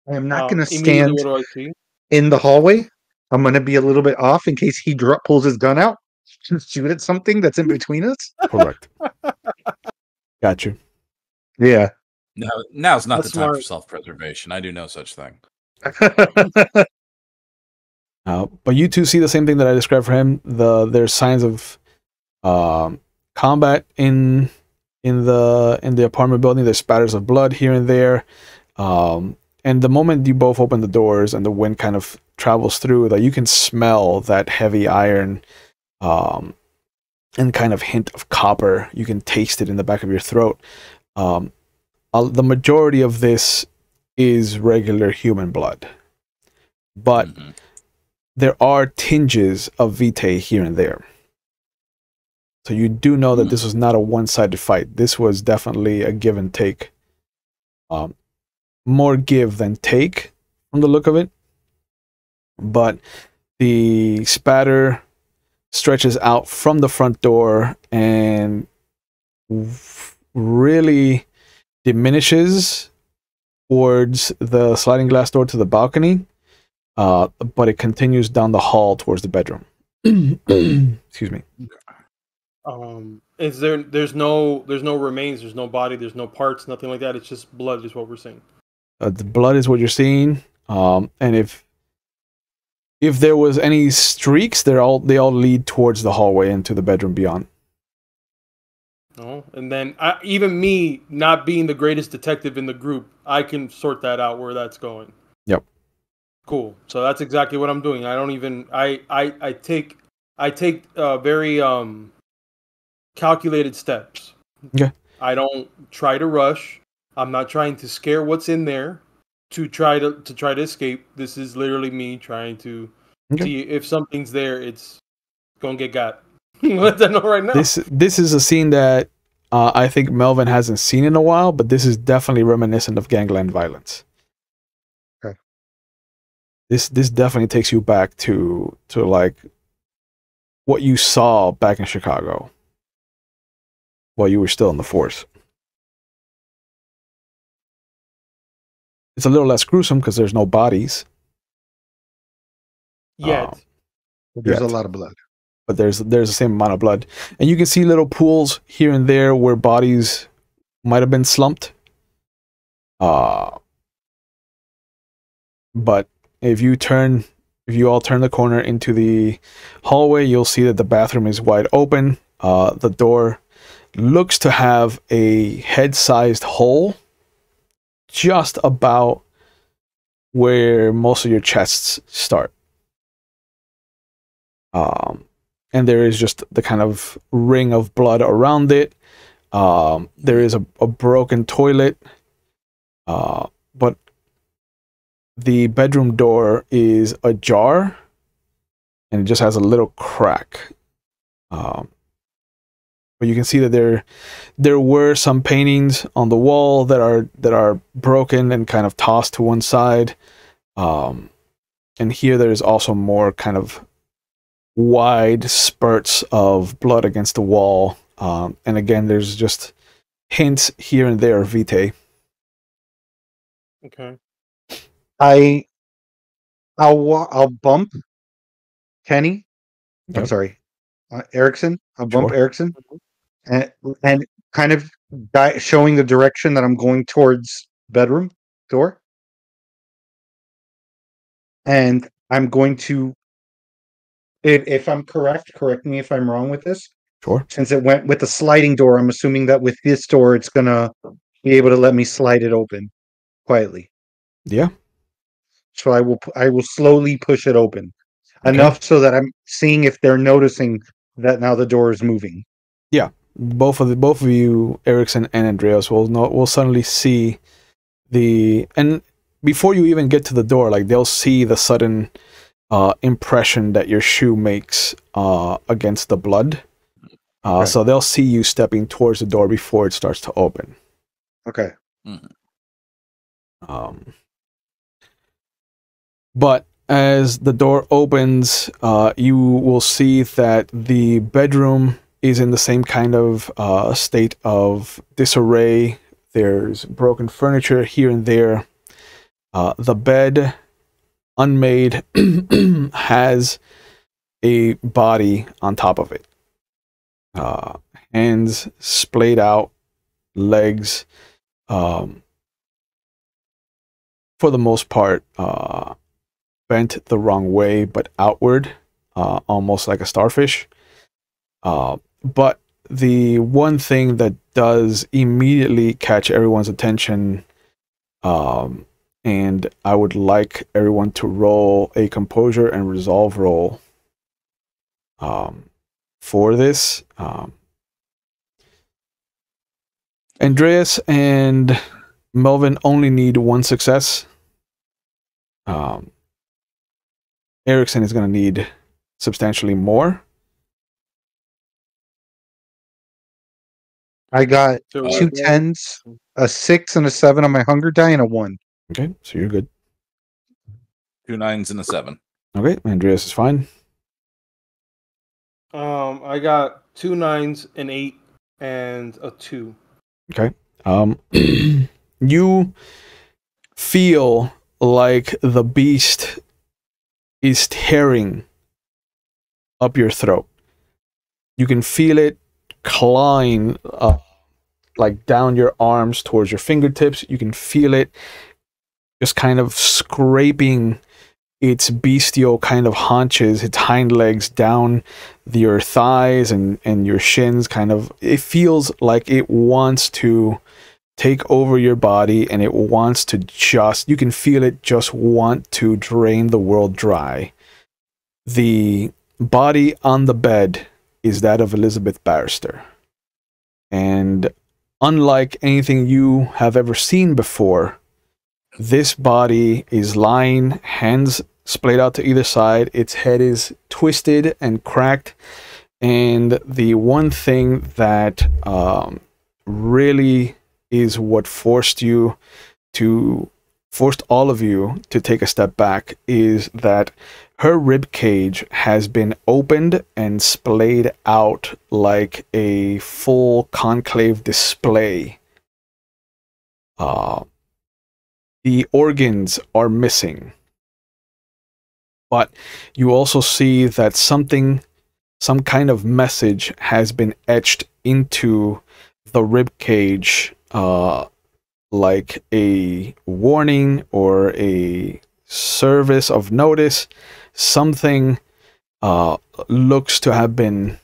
I am not going to Immediately, stand what do I see? in the hallway. I'm going to be a little bit off in case he pulls his gun out, shoot at something that's in between us. Correct. Got you. Yeah. No, now's not That's the time for smart. self-preservation. I do no such thing. But you two see the same thing that I described for him. There's signs of combat in the apartment building. There's spatters of blood here and there. And the moment you both open the doors and the wind kind of travels through, that you can smell that heavy iron and kind of hint of copper. You can taste it in the back of your throat. The majority of this is regular human blood, but there are tinges of vitae here and there. So you do know that this was not a one-sided fight. This was definitely a give and take. More give than take from the look of it. But the spatter stretches out from the front door and really diminishes towards the sliding glass door to the balcony. But it continues down the hall towards the bedroom. Excuse me. Is there's no remains, there's no body, there's no parts, nothing like that. It's just blood is what we're seeing. The blood is what you're seeing. And if there was any streaks, they all lead towards the hallway into the bedroom beyond. No, and then even me not being the greatest detective in the group, I can sort that out where that's going. Yep. Cool. So that's exactly what I'm doing. I don't even I take very calculated steps. Okay. I don't try to rush. I'm not trying to scare what's in there to try to escape. This is literally me trying to see if something's there. It's gonna get got. Let that know right now. This is a scene that I think Melvin hasn't seen in a while, but this is definitely reminiscent of gangland violence. Okay. This definitely takes you back to like what you saw back in Chicago while you were still in the force. It's a little less gruesome because there's no bodies. Yet. There's a lot of blood. But there's the same amount of blood. And you can see little pools here and there where bodies might have been slumped. But if you all turn the corner into the hallway, you'll see that the bathroom is wide open. The door looks to have a head-sized hole just about where most of your chests start. And there is just the kind of ring of blood around it. There is a broken toilet. But the bedroom door is ajar. And it just has a little crack. But you can see that there were some paintings on the wall that are broken and kind of tossed to one side. And here there is also more kind of wide spurts of blood against the wall. And again, there's just hints here and there of vitae. Okay. I'll bump Kenny. Okay. I'm sorry, Erikson. I'll bump Sure. Erikson and kind of showing the direction that I'm going towards bedroom door. And I'm going to, if I'm correct me if I'm wrong with this. Sure. Since it went with the sliding door, I'm assuming that with this door, it's going to be able to let me slide it open quietly. Yeah. So I will slowly push it open enough so that I'm seeing if they're noticing that now the door is moving. Yeah. Both of you, Erikson and Andreas, will suddenly see and before you even get to the door, like they'll see the sudden impression that your shoe makes against the blood. So they'll see you stepping towards the door before it starts to open. Okay. But as the door opens, you will see that the bedroom is in the same kind of state of disarray. There's broken furniture here and there. The bed, unmade, has a body on top of it. Hands splayed out, legs, for the most part, bent the wrong way, but outward, almost like a starfish. But the one thing that does immediately catch everyone's attention, and I would like everyone to roll a composure and resolve roll for this. Andreas and Melvin only need one success. Erikson is going to need substantially more. I got 2 10s, a 6 and a 7 on my hunger die, and a 1. Okay, so you're good. 2 9s and a 7. Okay, Andreas is fine. I got 2 9s, an 8, and a 2. Okay. You feel like the beast is tearing up your throat. You can feel it clawing like down your arms towards your fingertips. You can feel it just kind of scraping its bestial kind of haunches, its hind legs down your thighs and your shins. Kind of, it feels like it wants to take over your body, and it wants to you can feel it just want to drain the world dry. The body on the bed is that of Elizabeth Barrister. And unlike anything you have ever seen before, this body is lying, hands splayed out to either side. Its head is twisted and cracked. And the one thing that really is what forced all of you to take a step back is that her rib cage has been opened and splayed out like a full concave display. The organs are missing, but you also see that some kind of message has been etched into the rib cage, like a warning or a service of notice. Something looks to have been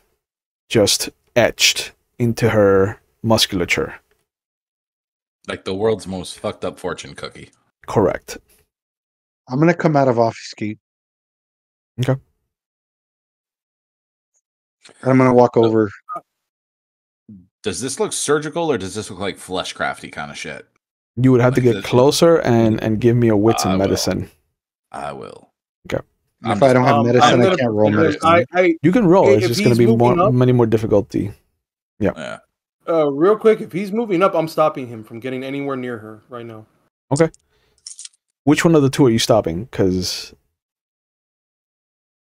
just etched into her musculature. Like the world's most fucked up fortune cookie. Correct. I'm going to come out of obfuscate. Okay. I'm going to walk over. Does this look surgical, or does this look like flesh crafty kind of shit? You would have to get closer and give me a wits and medicine. I will. Okay. If I don't have medicine, I can't roll medicine. You can roll. It's just going to be many more difficulty. Yeah. Real quick, if he's moving up, I'm stopping him from getting anywhere near her right now. Okay. Which one of the two are you stopping? Because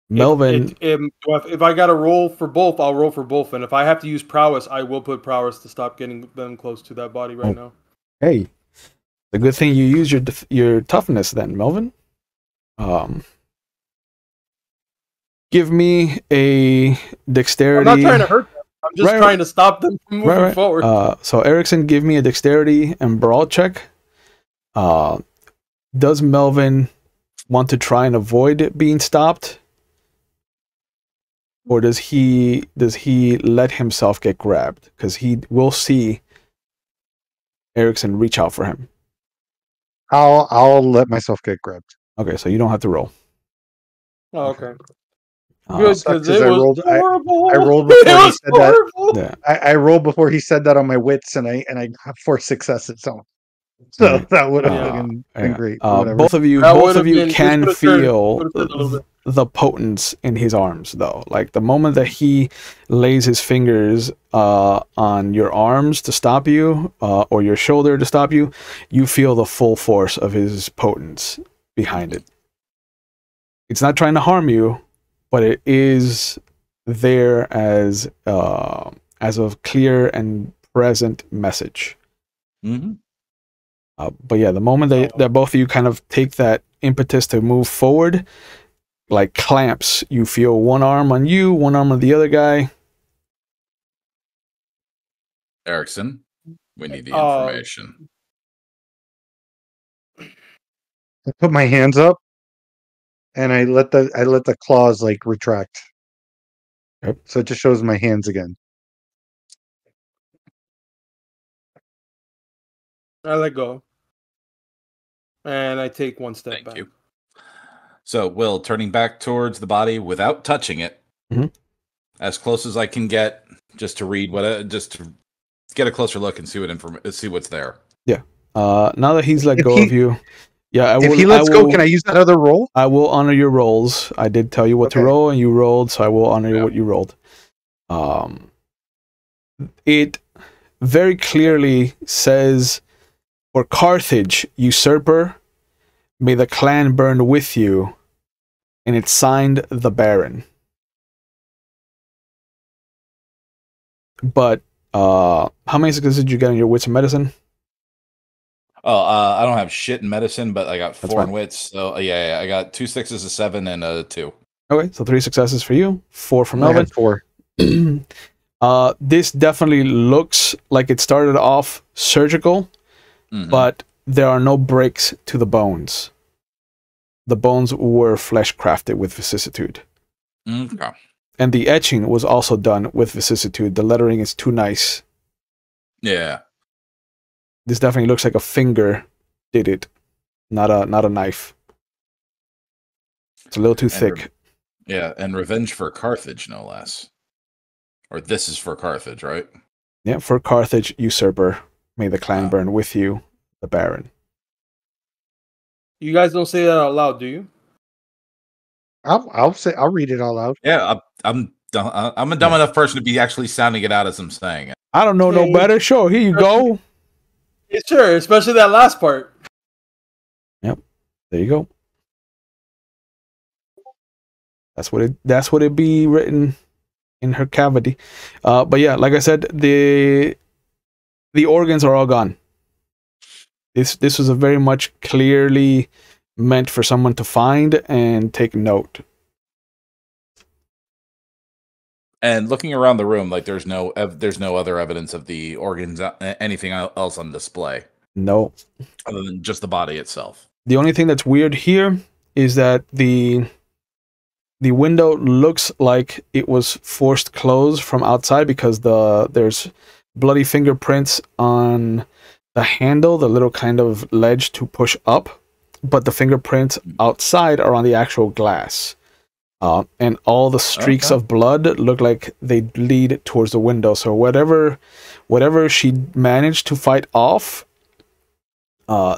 Melvin... If I got to roll for both, I'll roll for both. And if I have to use prowess, I will put prowess to stop getting them close to that body right now. Hey, the good thing you use your toughness then, Melvin. Give me a dexterity... I'm not trying to hurt them. I'm just trying to stop them from moving forward. So Erikson, give me a dexterity and brawl check. Does Melvin want to try and avoid being stopped? Or does he let himself get grabbed? Because he will see Erikson reach out for him. I'll let myself get grabbed. Okay, so you don't have to roll. Oh, okay. Good, because it was horrible. I rolled before he said horrible. that. Yeah. I rolled before he said that on my wits, and I got 4 successes. So that would have been great. Both of you can feel the potence in his arms, though. Like the moment that he lays his fingers on your arms to stop you, or your shoulder to stop you, you feel the full force of his potence behind it. It's not trying to harm you, but it is there as a clear and present message. Mm-hmm. But yeah, the moment that both of you kind of take that impetus to move forward, like clamps, you feel one arm on you, one arm on the other guy. Erikson, we need the information. I put my hands up, and I let the claws like retract. Yep. So it just shows my hands again. I let go. And I take one step back. Thank you. So, Will, turning back towards the body without touching it, as close as I can get, just to read just to get a closer look and see what's there. Yeah. Now that he's let go of you, yeah. If he lets go, can I use that other roll? I will honor your rolls. I did tell you what to roll, and you rolled, so I will honor what you rolled. It very clearly says, "For Carthage, usurper, may the clan burn with you," and it's signed the Baron. But how many successes did you get on your wits and medicine? Oh, I don't have shit in medicine, but I got 4 in wits. So yeah, I got 2 6s, a 7, and a 2. Okay, so 3 successes for you, 4 for Melvin. 4. This definitely looks like it started off surgical, but there are no breaks to the bones. The bones were flesh crafted with vicissitude. Okay. And the etching was also done with vicissitude. The lettering is too nice. Yeah. This definitely looks like a finger did it, not a knife. It's a little too thick. Yeah, and revenge for Carthage, no less. Or this is for Carthage, right? Yeah, for Carthage, usurper. May the clan burn with you, the Baron. You guys don't say that out loud, do you? I'll read it all out. Yeah, I'm a dumb enough person to be actually sounding it out as I'm saying it. I don't know no better. Sure, here you go. Yeah, sure, especially that last part. Yep, there you go. That's what it be written in her cavity. But yeah, like I said, the organs are all gone. This was a very much clearly meant for someone to find and take note. And looking around the room, like there's no other evidence of the organs, anything else on display. No, other than just the body itself. The only thing that's weird here is that the window looks like it was forced closed from outside because there's bloody fingerprints on the handle, the little kind of ledge to push up, but the fingerprints outside are on the actual glass. And all the streaks of blood look like they lead towards the window. So whatever she managed to fight off,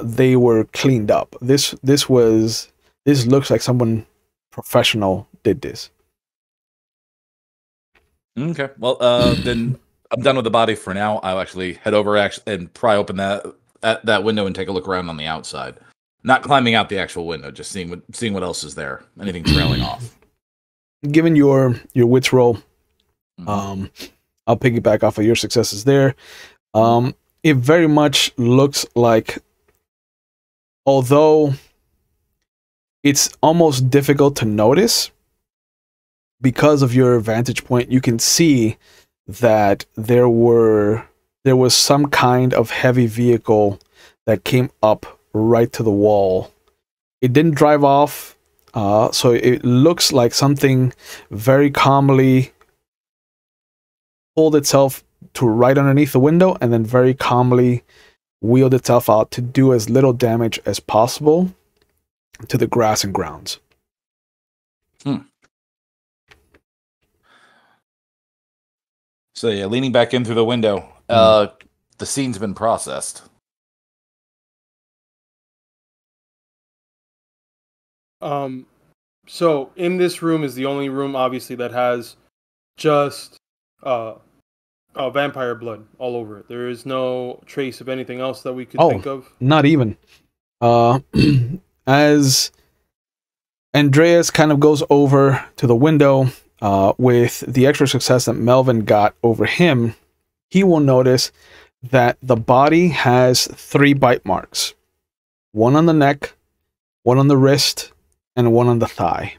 they were cleaned up. This looks like someone professional did this. Okay, well, then I'm done with the body for now. I'll actually head over and pry open that window and take a look around on the outside. Not climbing out the actual window, just seeing what else is there. Anything trailing off. Given your wits roll, I'll piggyback off of your successes there. It very much looks like, although it's almost difficult to notice, because of your vantage point, you can see that there was some kind of heavy vehicle that came up right to the wall. It didn't drive off, so it looks like something very calmly pulled itself to right underneath the window and then very calmly wheeled itself out to do as little damage as possible to the grass and grounds. So yeah, leaning back in through the window, the scene's been processed. So in this room is the only room, obviously, that has just vampire blood all over it. There is no trace of anything else that we could think of. Not even. As Andreas kind of goes over to the window, with the extra success that Melvin got over him, he will notice that the body has 3 bite marks. One on the neck, one on the wrist, and one on the thigh.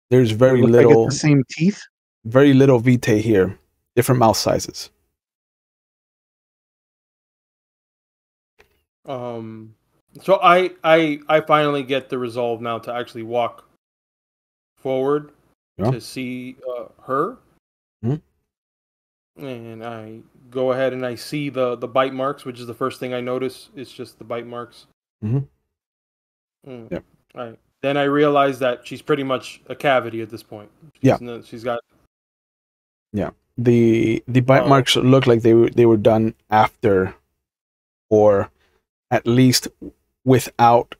There's very little... Like it's the same teeth? Very little vitae here. Different mouth sizes. So I finally get the resolve now to actually walk forward to see her. And I go ahead and I see the bite marks, which is the first thing I notice. It's just the bite marks. Yep. Then I realize that she's pretty much a cavity at this point. She's got... Yeah. The bite marks look like they were done after, or at least without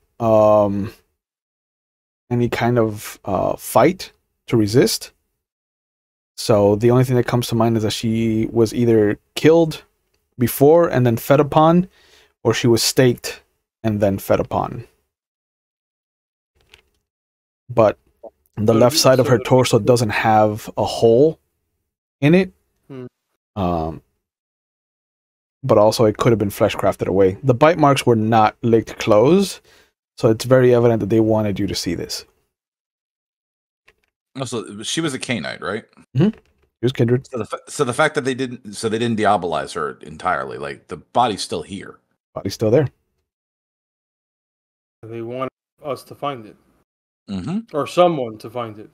any kind of fight to resist. So the only thing that comes to mind is that she was either killed before and then fed upon, or she was staked and then fed upon. But the left side of her torso doesn't have a hole in it. But also it could have been flesh crafted away. The bite marks were not licked closed, so it's very evident that they wanted you to see this. So she was a Cainite, right? She was kindred. So the fact that they didn't diabolize her entirely, like the body's still here. Body's still there. They want us to find it. Or someone to find it.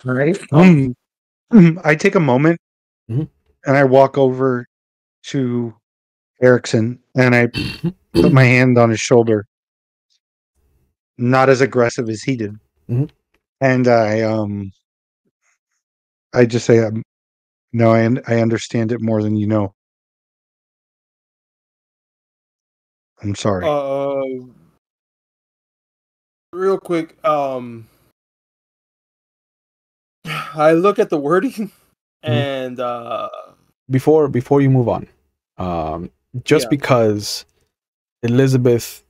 Right. I take a moment and I walk over to Erikson and I put my hand on his shoulder. Not as aggressive as he did. And I just say, no, I understand it more than you know. I'm sorry. Real quick, I look at the wording and before you move on, because Elizabeth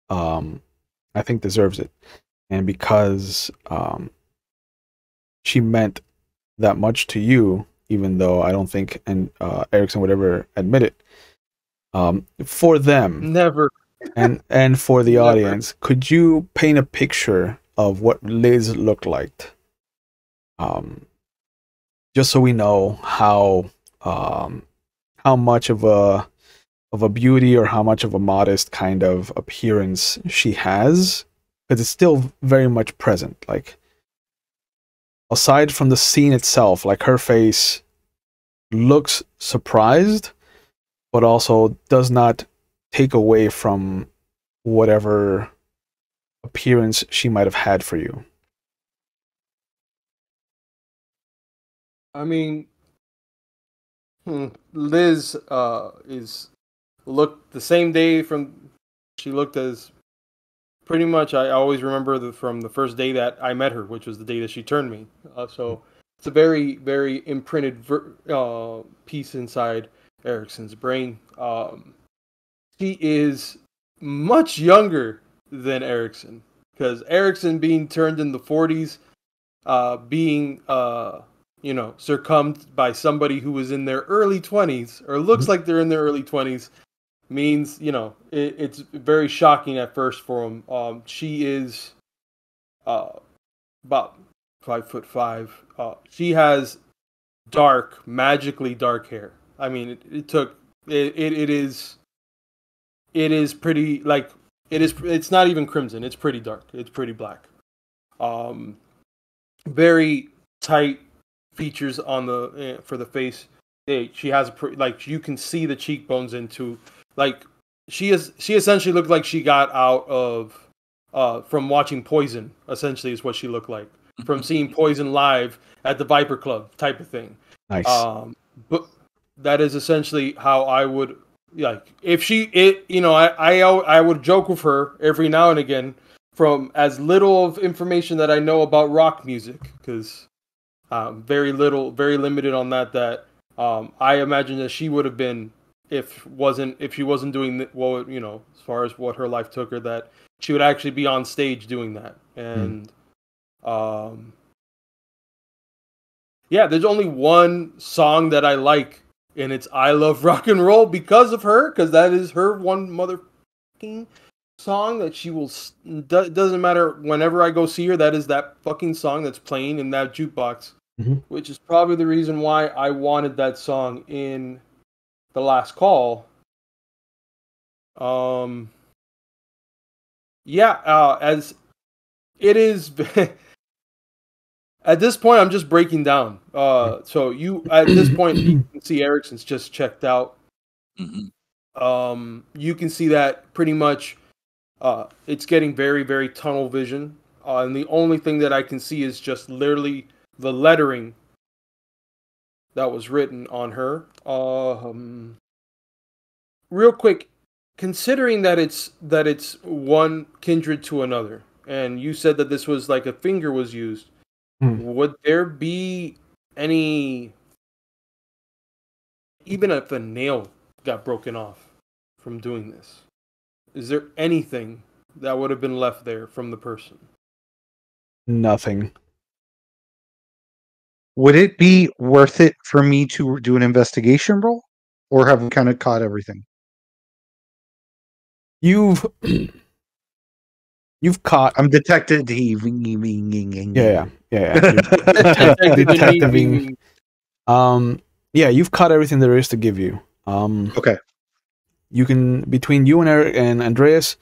I think deserves it, and because she meant that much to you, even though I don't think Erikson would ever admit it, for them never and for the audience, could you paint a picture of what Liz looked like? Just so we know how much of a beauty or how much of a modest kind of appearance she has, because it's still very much present. Like, aside from the scene itself, like, her face looks surprised, but also does not take away from whatever appearance she might have had for you. I mean, Liz is looked the same day from she looked as pretty much. I always remember from the first day that I met her, which was the day that she turned me. So it's a very, very imprinted piece inside Erikson's brain. She is much younger than Erikson, because Erikson being turned in the 40s, being succumbed by somebody who was in their early 20s or looks like they're in their early 20s means, it's very shocking at first for him. She is about 5'5". She has dark, magically dark hair. I mean, it is pretty, like, it's not even crimson. It's pretty dark. It's pretty black. Very tight features on the for the face. She has like, you can see the cheekbones into, like, she essentially looked like she got out of from watching Poison. Essentially, is what she looked like from seeing Poison live at the Viper Club type of thing. Nice. But that is essentially how I would, like, if I would joke with her every now and again, from as little of information that I know about rock music, because very limited on that. I imagine that she would have been, if she wasn't doing as far as what her life took her, that she would actually be on stage doing that. And yeah, there's only one song that I like, and it's "I Love Rock and Roll" because of her, because that is her one motherfucking song that she will. Doesn't matter, whenever I go see her, that is that fucking song that's playing in that jukebox. Which is probably the reason why I wanted that song in The Last Call. As it is at this point, I'm just breaking down. So at this point, you can see Erikson's just checked out. You can see that pretty much it's getting very, very tunnel vision. And the only thing that I can see is just literally the lettering that was written on her. Real quick, considering that it's one kindred to another, and you said that this was like a finger was used, would there be any, even if a nail got broken off from doing this, is there anything that would have been left there from the person? Nothing. Would it be worth it for me to do an investigation roll, or have we kind of caught everything? You've caught. I'm detective. Yeah. Detectiving. Yeah, you've caught everything there is to give you. Okay. You can, between you and Eric and Andreas,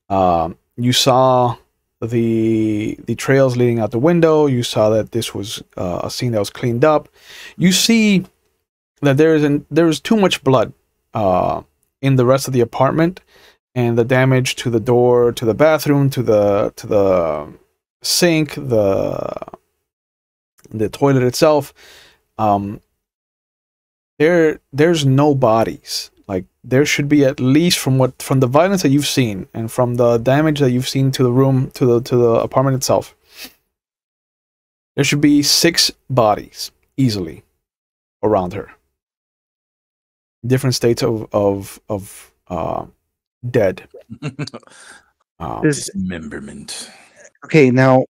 you saw the trails leading out the window. You saw that this was a scene that was cleaned up. You see that there is too much blood in the rest of the apartment, and the damage to the door, to the bathroom, to the sink, the toilet itself. There's no bodies. Like, there should be, at least from the violence that you've seen and from the damage that you've seen to the room, to the apartment itself, there should be 6 bodies easily around her. Different states of dead. Dismemberment. Okay, now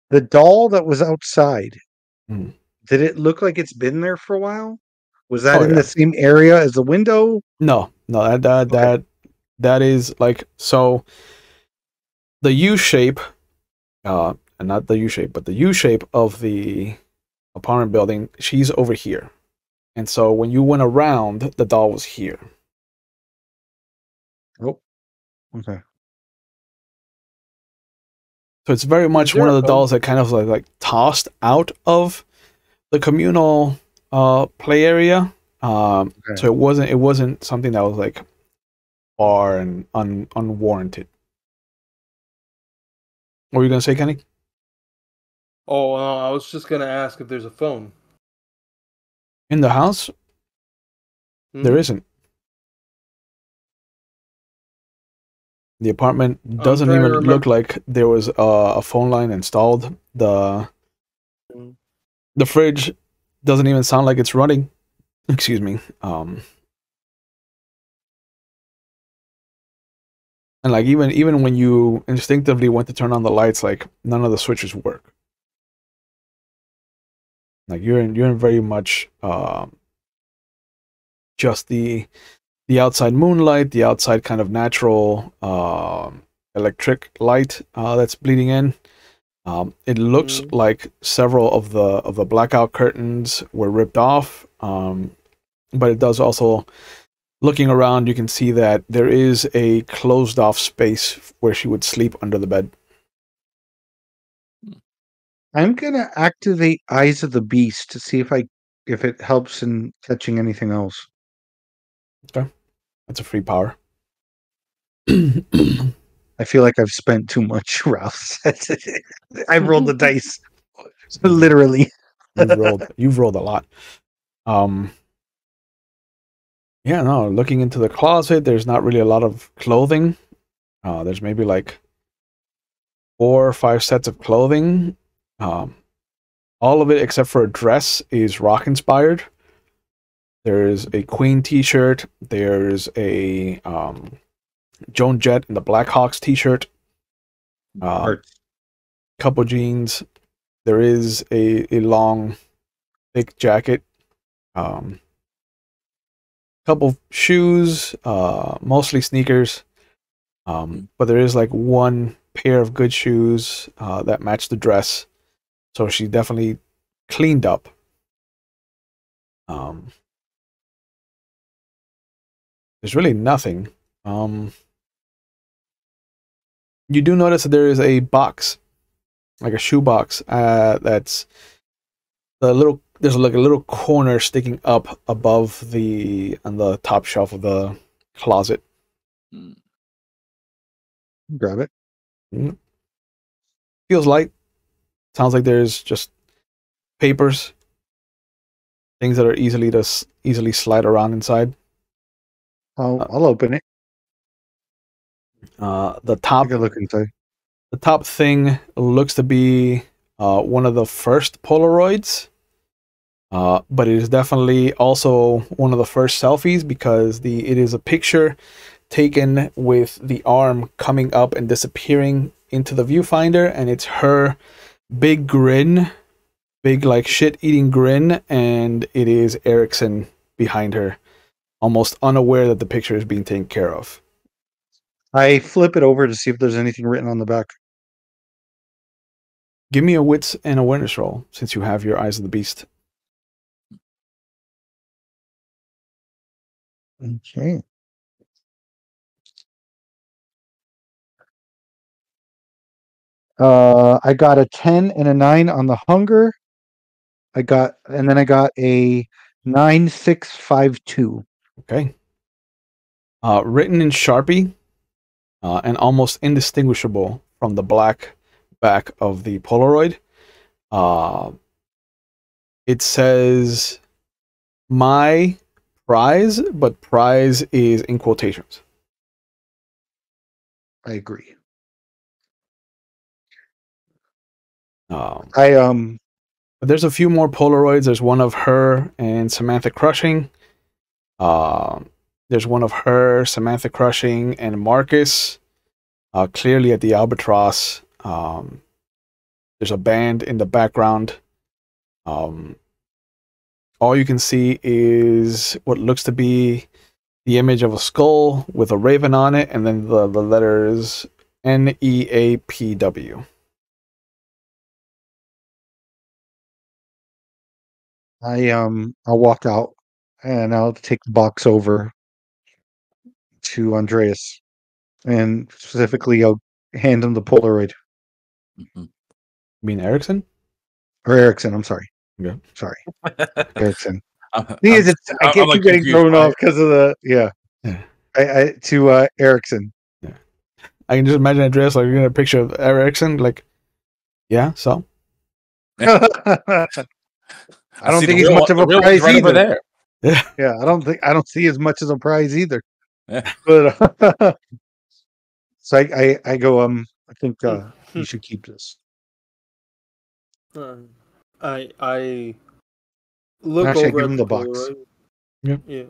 the doll that was outside, did it look like it's been there for a while? Was that in the same area as the window? No, that is like, so the U shape, and not the U shape, but the U shape of the apartment building, she's over here. And so when you went around, the doll was here. Oh, okay. So it's very much one of the dolls that kind of like tossed out of the communal play area. So it wasn't something that was like far and unwarranted. What were you gonna say, Kenny? Oh, I was just gonna ask if there's a phone in the house. There isn't. The apartment doesn't even look like there was a phone line installed. The fridge doesn't even sound like it's running. Excuse me. And like, even when you instinctively went to turn on the lights, like, none of the switches work. Like, you're in very much just the outside moonlight, the outside kind of natural electric light that's bleeding in. It looks like several of the blackout curtains were ripped off, but it does also, looking around, you can see that there is a closed off space where she would sleep under the bed. I'm gonna activate Eyes of the Beast to see if it helps in catching anything else. Okay, that's a free power. I feel like I've spent too much, Ralph. I've rolled the dice, literally. You've rolled a lot. Yeah, no. Looking into the closet, there's not really a lot of clothing. There's maybe like 4 or 5 sets of clothing. All of it except for a dress is rock inspired. There's a Queen t-shirt. There's a Joan Jett and the Blackhawks t-shirt. Couple jeans. There is a long, thick jacket. Couple shoes, mostly sneakers. But there is like one pair of good shoes that match the dress. So she definitely cleaned up. There's really nothing. You do notice that there is a box, like a shoe box, that's there's like a little corner sticking up above on the top shelf of the closet. Grab it. Feels light. Sounds like there's just papers, things that are easily slide around inside. I'll open it. The top. Take a look inside. The top thing looks to be one of the first Polaroids, but it is definitely also one of the first selfies because it is a picture taken with the arm coming up and disappearing into the viewfinder, and it's her big grin, big like shit-eating grin, and it is Erikson behind her, almost unaware that the picture is being taken care of. I flip it over to see if there's anything written on the back. Give me a wits and awareness roll since you have your Eyes of the Beast. Okay. I got a 10 and a 9 on the hunger. And then I got a 9652. Okay. Written in Sharpie, and almost indistinguishable from the black back of the Polaroid. It says "my prize," but prize is in quotations. I agree. But there's a few more Polaroids. There's one of her and Samantha Crushing. There's one of her, Samantha Crushing, and Marcus. Clearly at the Albatross. There's a band in the background. All you can see is what looks to be the image of a skull with a raven on it, and then the letters NEAPW. I'll walk out and I'll take the box over to Andreas, and specifically I'll hand him the Polaroid. You mean Erikson? Or Erikson, I'm sorry. Yeah. Sorry. Erikson. I keep getting thrown off because of the to Erikson. Yeah. I can just imagine Andreas like looking at a picture of Erikson, like, yeah, so. I don't think he's much of a prize right either. There. Yeah, I don't see as much as a prize either. Yeah. But so I go, I think you should keep this. I look Actually, over I give at him the box. Polaroid. Yeah.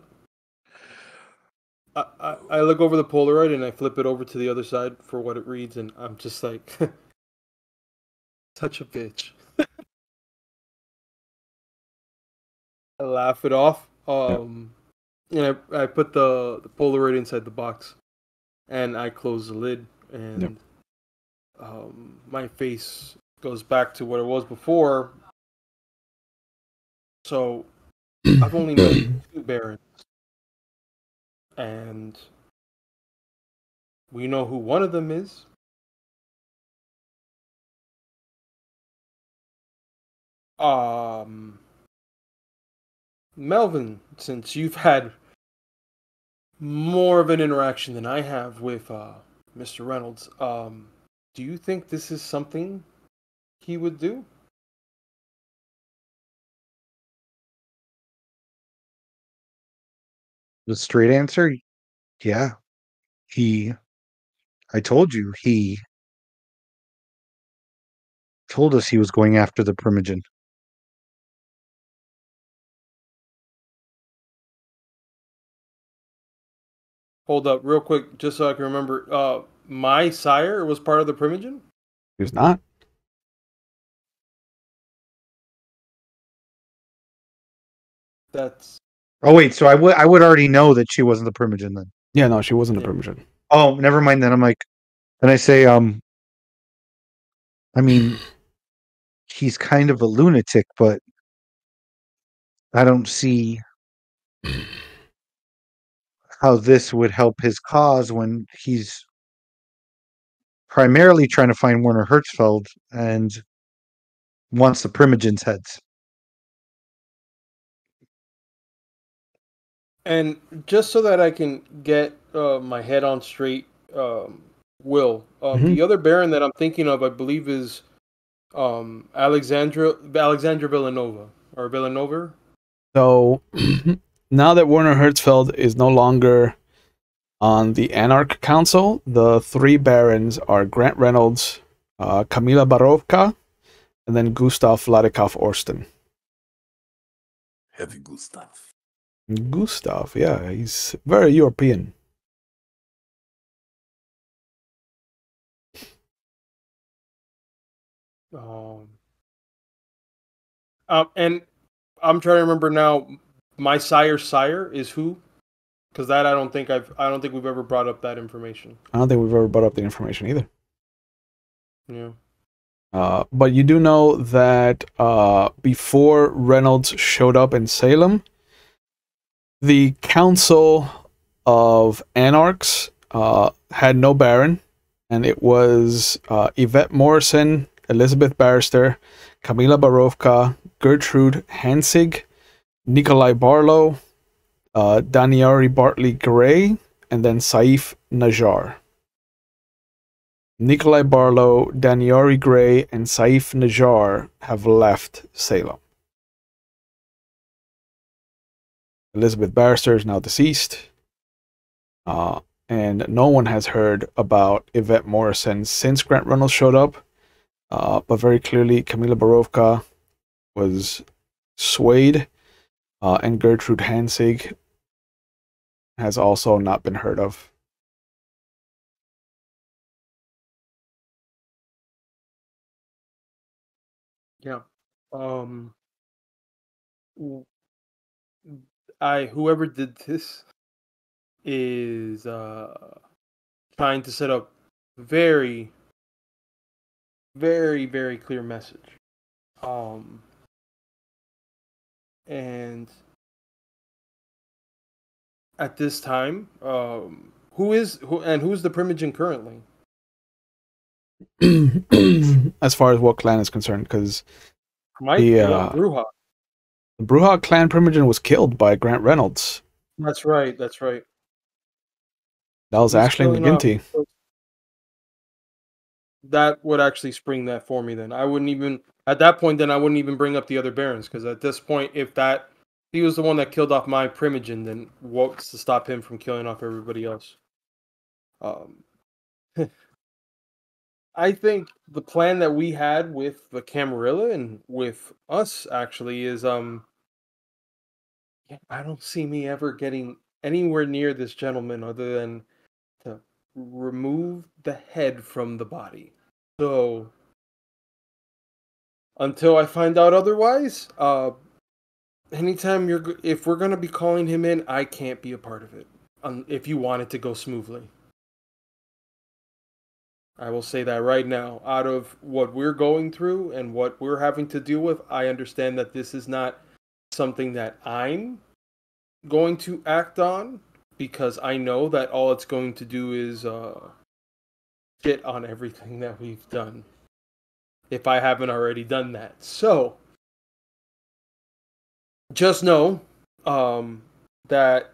I look over the Polaroid and I flip it over to the other side for what it reads, and I'm just like, such a bitch. I laugh it off. And I put the Polaroid inside the box, and I close the lid, and my face goes back to what it was before. So I've only known 2 barons, and we know who one of them is. Melvin, since you've had more of an interaction than I have with Mr. Reynolds, do you think this is something he would do? The straight answer, yeah. I told you, he told us he was going after the Primogen. Hold up, real quick, just so I can remember. My sire was part of the Primogen? He was not. That's... Oh wait, so I would already know that she wasn't the Primogen then. Yeah, no, she wasn't a Yeah. Primogen. Oh, never mind then. I'm like, and I say, I mean, he's kind of a lunatic, but I don't see how this would help his cause when he's primarily trying to find Werner Hertzfeld and wants the Primogen's heads. And just so that I can get my head on straight, Will, the other Baron that I'm thinking of, I believe, is Alexandra Villanova, or Villanova. So now that Werner Hertzfeld is no longer on the Anarch Council, the 3 barons are Grant Reynolds, Kamila Barovka, and then Gustav Vladikov Orsten. Heavy Gustav. Gustav, yeah, he's very European. And I'm trying to remember now. My sire is who? Because that I don't think we've ever brought up that information. I don't think we've ever brought up the information either. Yeah. But you do know that before Reynolds showed up in Salem, the Council of Anarchs had no Baron, and it was Yvette Morrison, Elizabeth Barrister, Kamila Barovka, Gertrude Hansig, Nikolai Barlow, Daniari Bartley Gray, and then Saif Najjar. Nikolai Barlow, Daniari Gray, and Saif Najjar have left Salem. Elizabeth Barrister is now deceased, and no one has heard about Yvette Morrison since Grant Reynolds showed up, but very clearly Kamila Barovka was swayed, and Gertrude Hansig has also not been heard of. Yeah. Whoever did this is trying to set up very, very, very clear message. And at this time, who's the Primogen currently? As far as what clan is concerned, because Brujah. The Brujah clan Primogen was killed by Grant Reynolds. That's right. That was Aisling McGinty. That would actually spring that for me then. I wouldn't even, at that point, then I wouldn't even bring up the other barons, because at this point, if he was the one that killed off my Primogen, then what's to stop him from killing off everybody else? I think the plan that we had with the Camarilla and with us actually is I don't see me ever getting anywhere near this gentleman other than to remove the head from the body. So until I find out otherwise, anytime if we're gonna be calling him in, I can't be a part of it. If you want it to go smoothly. I will say that right now. Out of what we're going through and what we're having to deal with, I understand that this is not something that I'm going to act on, because I know that all it's going to do is shit on everything that we've done, if I haven't already done that. So just know that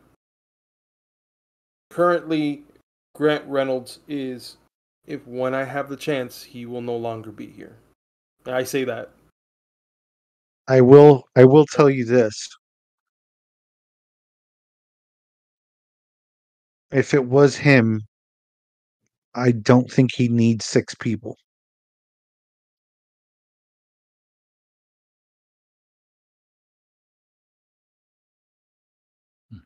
currently Grant Reynolds is, if when I have the chance, he will no longer be here. And I say that. I will tell you this. If it was him, I don't think he needs 6 people.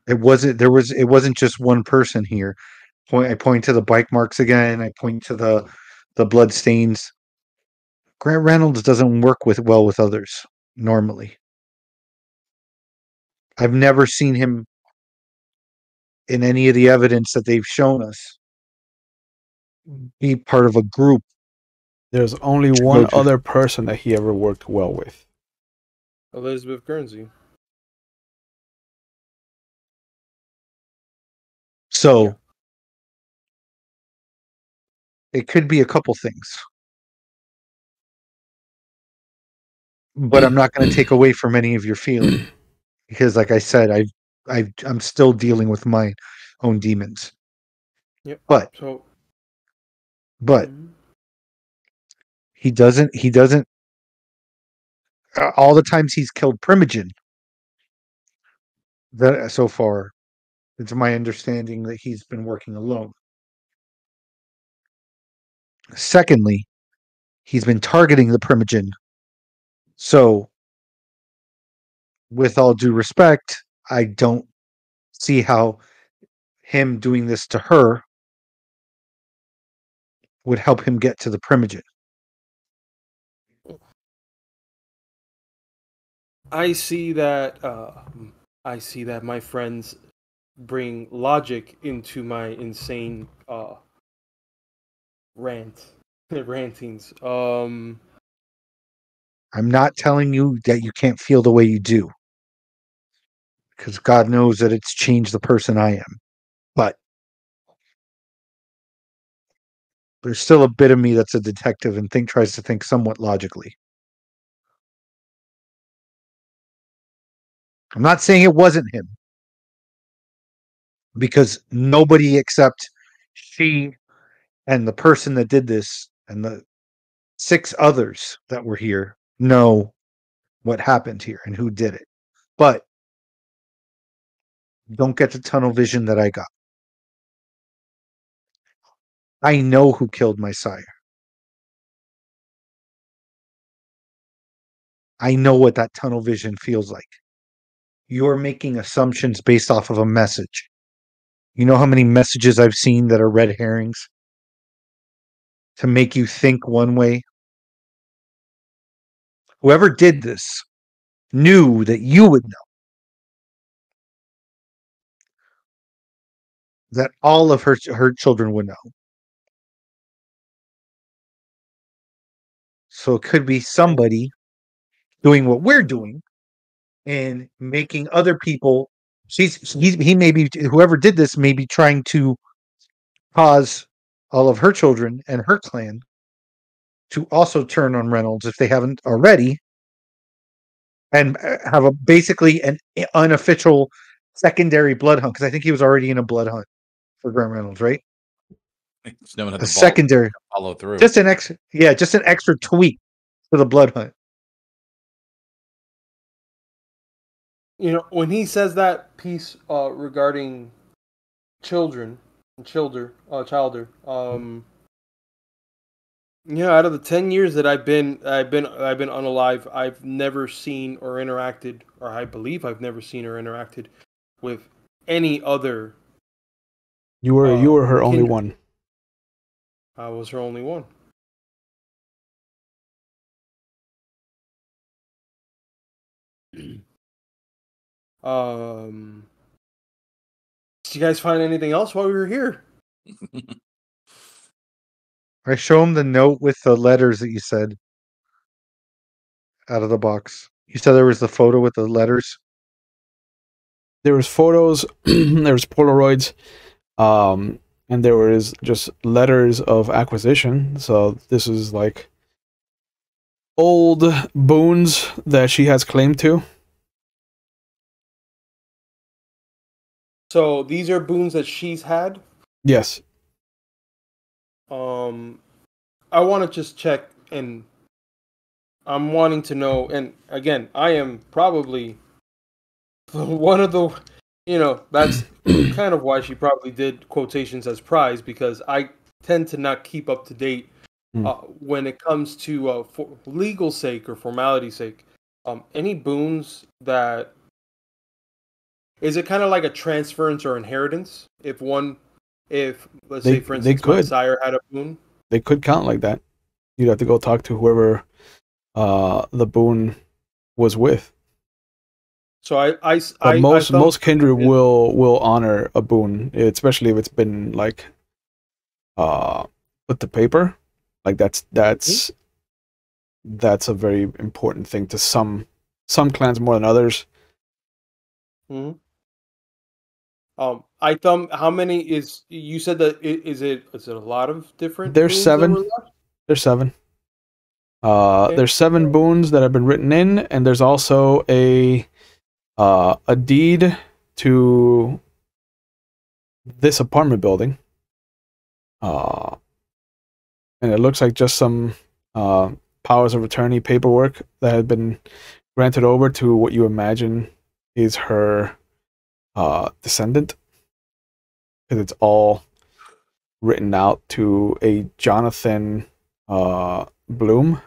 It wasn't just one person here. I point to the bike marks again, I point to the blood stains. Grant Reynolds doesn't work well with others normally. I've never seen him in any of the evidence that they've shown us be part of a group. There's only one other person that he ever worked well with. Elizabeth Guernsey. So Yeah. it could be a couple things. But I'm not going to take away from any of your feeling, because like I said, I'm still dealing with my own demons. Yep. But Mhm. he doesn't all the times he's killed Primogen, that so far, it's my understanding that he's been working alone. Secondly, he's been targeting the Primogen. So, with all due respect, I don't see how him doing this to her would help him get to the Primogen. I see that my friends bring logic into my insane rantings. I'm not telling you that you can't feel the way you do, because God knows that it's changed the person I am. But there's still a bit of me that's a detective and tries to think somewhat logically. I'm not saying it wasn't him, because nobody except she and the person that did this and the 6 others that were here know what happened here and who did it. But don't get the tunnel vision that I got. I know who killed my sire. I know what that tunnel vision feels like. You're making assumptions based off of a message. You know how many messages I've seen that are red herrings to make you think one way? Whoever did this knew that you would know that all of her children would know. So it could be somebody doing what we're doing and making other people. He may be, whoever did this may be trying to cause all of her children and her clan to also turn on Reynolds if they haven't already, and have a basically an unofficial secondary blood hunt, because I think he was already in a blood hunt for Grant Reynolds, right? Just no one had A the balls secondary, to follow through. just an extra tweak for the blood hunt. You know, when he says that piece regarding childer, out of the 10 years that I've been unalive, I've never seen or interacted, or I believe I've never seen or interacted with any other. You were her only one. I was her only one. Did you guys find anything else while we were here? I show him the note with the letters that you said out of the box. You said there was the photo with the letters. There was photos, there was Polaroids, and there was just letters of acquisition. So this is like old boons that she has claim to. So these are boons that she's had. Yes. I want to just check, and I'm wanting to know. And again, I am probably one of the, that's kind of why she probably did quotations as prize, because I tend to not keep up to date when it comes to for legal sake or formality sake. Any boons that is it kind of like a transference or inheritance? If let's say for instance my sire had a boon, they could count like that. You'd have to go talk to whoever the boon was with. So most kindred will honor a boon, especially if it's been like put to paper. Like that's a very important thing to some clans more than others. Mm-hmm. How many is you said that is it a lot of different? There's 7. There's 7. Okay. There's 7 boons that have been written in, and there's also a deed to this apartment building. And it looks like just some powers of attorney paperwork that had been granted over to what you imagine is her descendant, because it's all written out to a Jonathan Bloom.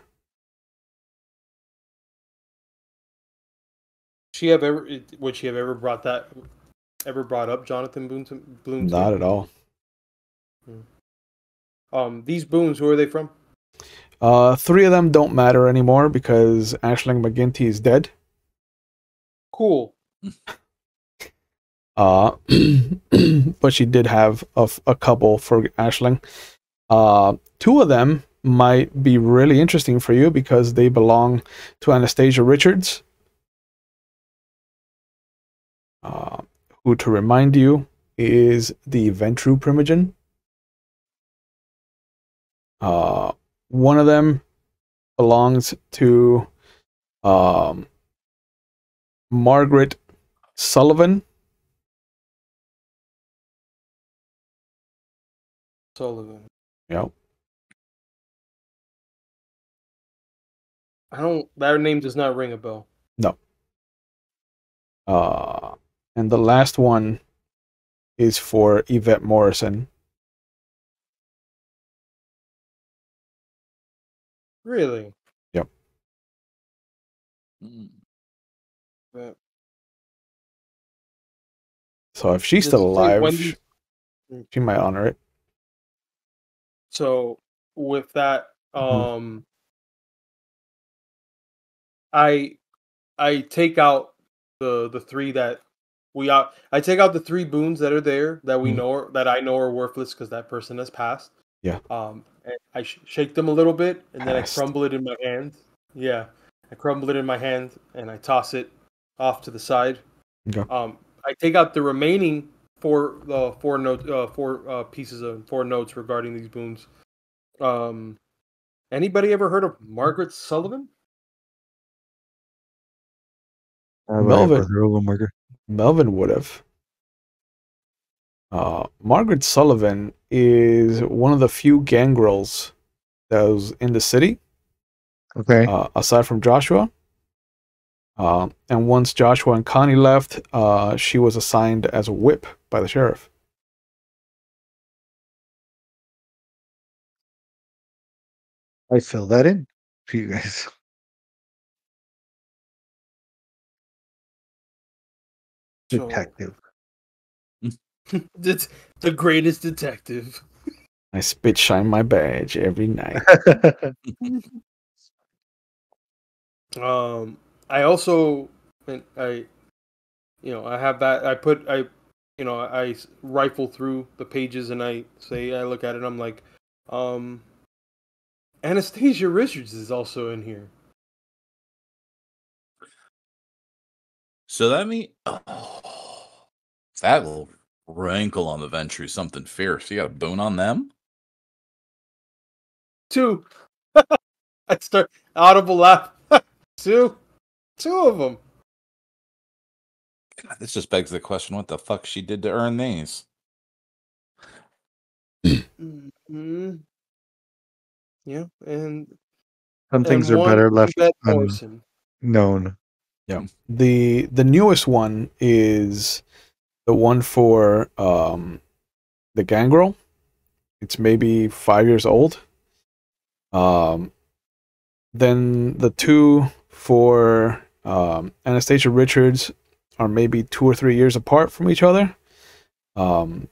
Would she have ever brought up Jonathan Bloom? Not at all. These boons, who are they from? 3 of them don't matter anymore because Aisling McGinty is dead. Cool. But she did have a couple for Aisling. 2 of them might be really interesting for you because they belong to Anastasia Richards, who, to remind you, is the Ventru Primogen. One of them belongs to Margaret Sullivan. Yep. That name does not ring a bell. No. And the last one is for Yvette Morrison. Really? Yep. So if she's still alive, she might honor it. So with that, I take out the 3 that I take out the 3 boons that are there that we know that I know are worthless because that person has passed. Yeah. And I shake them a little bit, and then I crumble it in my hand. Yeah, I crumble it in my hand, and I toss it off to the side. Okay. I take out the remaining 4 pieces of 4 notes regarding these boons. Anybody ever heard of Margaret Sullivan? Melvin would have. Margaret Sullivan is one of the few gangrels that was in the city. Okay. Aside from Joshua. And once Joshua and Connie left, she was assigned as a whip by the sheriff. I fill that in for you guys. Detective. It's the greatest detective. I spit shine my badge every night. I also, I have that. I rifle through the pages and I look at it and I'm like, Anastasia Richards is also in here. So that means that little wrinkle on the ventry, something fierce. You got a bone on them? 2. I start audible laugh. 2 of them. God, this just begs the question: what the fuck she did to earn these? Mm-hmm. Yeah, and Some things are one better left Yvette Morrison. unknown. Yeah. The newest one is the one for the gangrel. It's maybe 5 years old. Then the 2 for Anastasia Richards are maybe 2 or 3 years apart from each other. But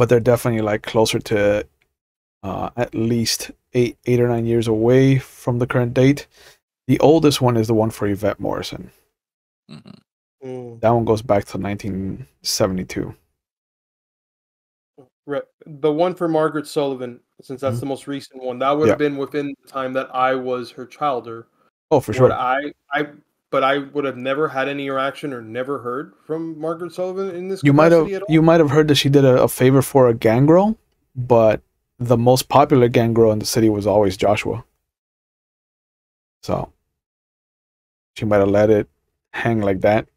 they're definitely like closer to at least 8 or 9 years away from the current date. The oldest one is the one for Yvette Morrison. Mm-hmm. That one goes back to 1972. The one for Margaret Sullivan, since that's the most recent one, that would have been within the time that I was her childer. Oh, for sure. But I would have never had any interaction or never heard from Margaret Sullivan in this You might have at all. you might have heard that she did a favor for a gangrel, but the most popular gangrel in the city was always Joshua. So she might have let it hang like that.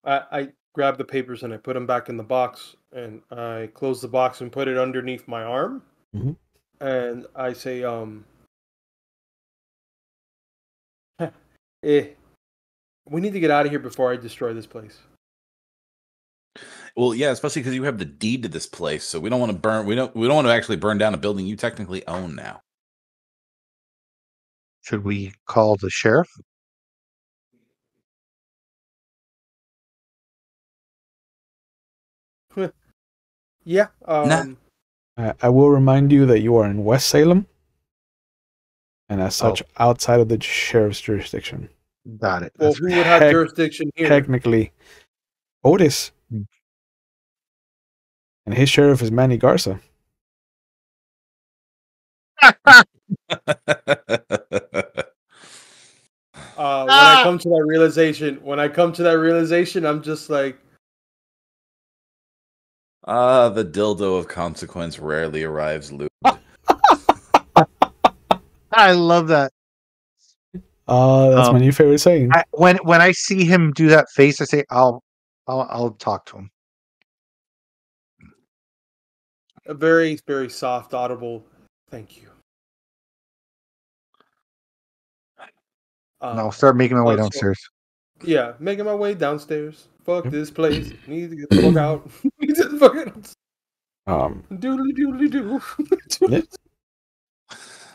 I grabbed the papers and I put them back in the box, and I closed the box and put it underneath my arm. Mm-hmm. And I say, we need to get out of here before I destroy this place. Well, yeah, especially because you have the deed to this place, so we don't want to burn. We don't want to actually burn down a building you technically own now. Should we call the sheriff? Yeah. I will remind you that you are in West Salem, and as such, outside of the sheriff's jurisdiction. Got it. Well, who would have jurisdiction here? Technically, Otis. And his sheriff is Manny Garza. When I come to that realization, I'm just like, the dildo of consequence rarely arrives lubed. I love that. That's my new favorite saying. When I see him do that face, I say, I'll talk to him. a very, very soft, audible thank you. I'll start making my way downstairs. Yeah, making my way downstairs. Fuck this place. Need to get the fuck out. Need to get the fuck out. Doodly doodly doo.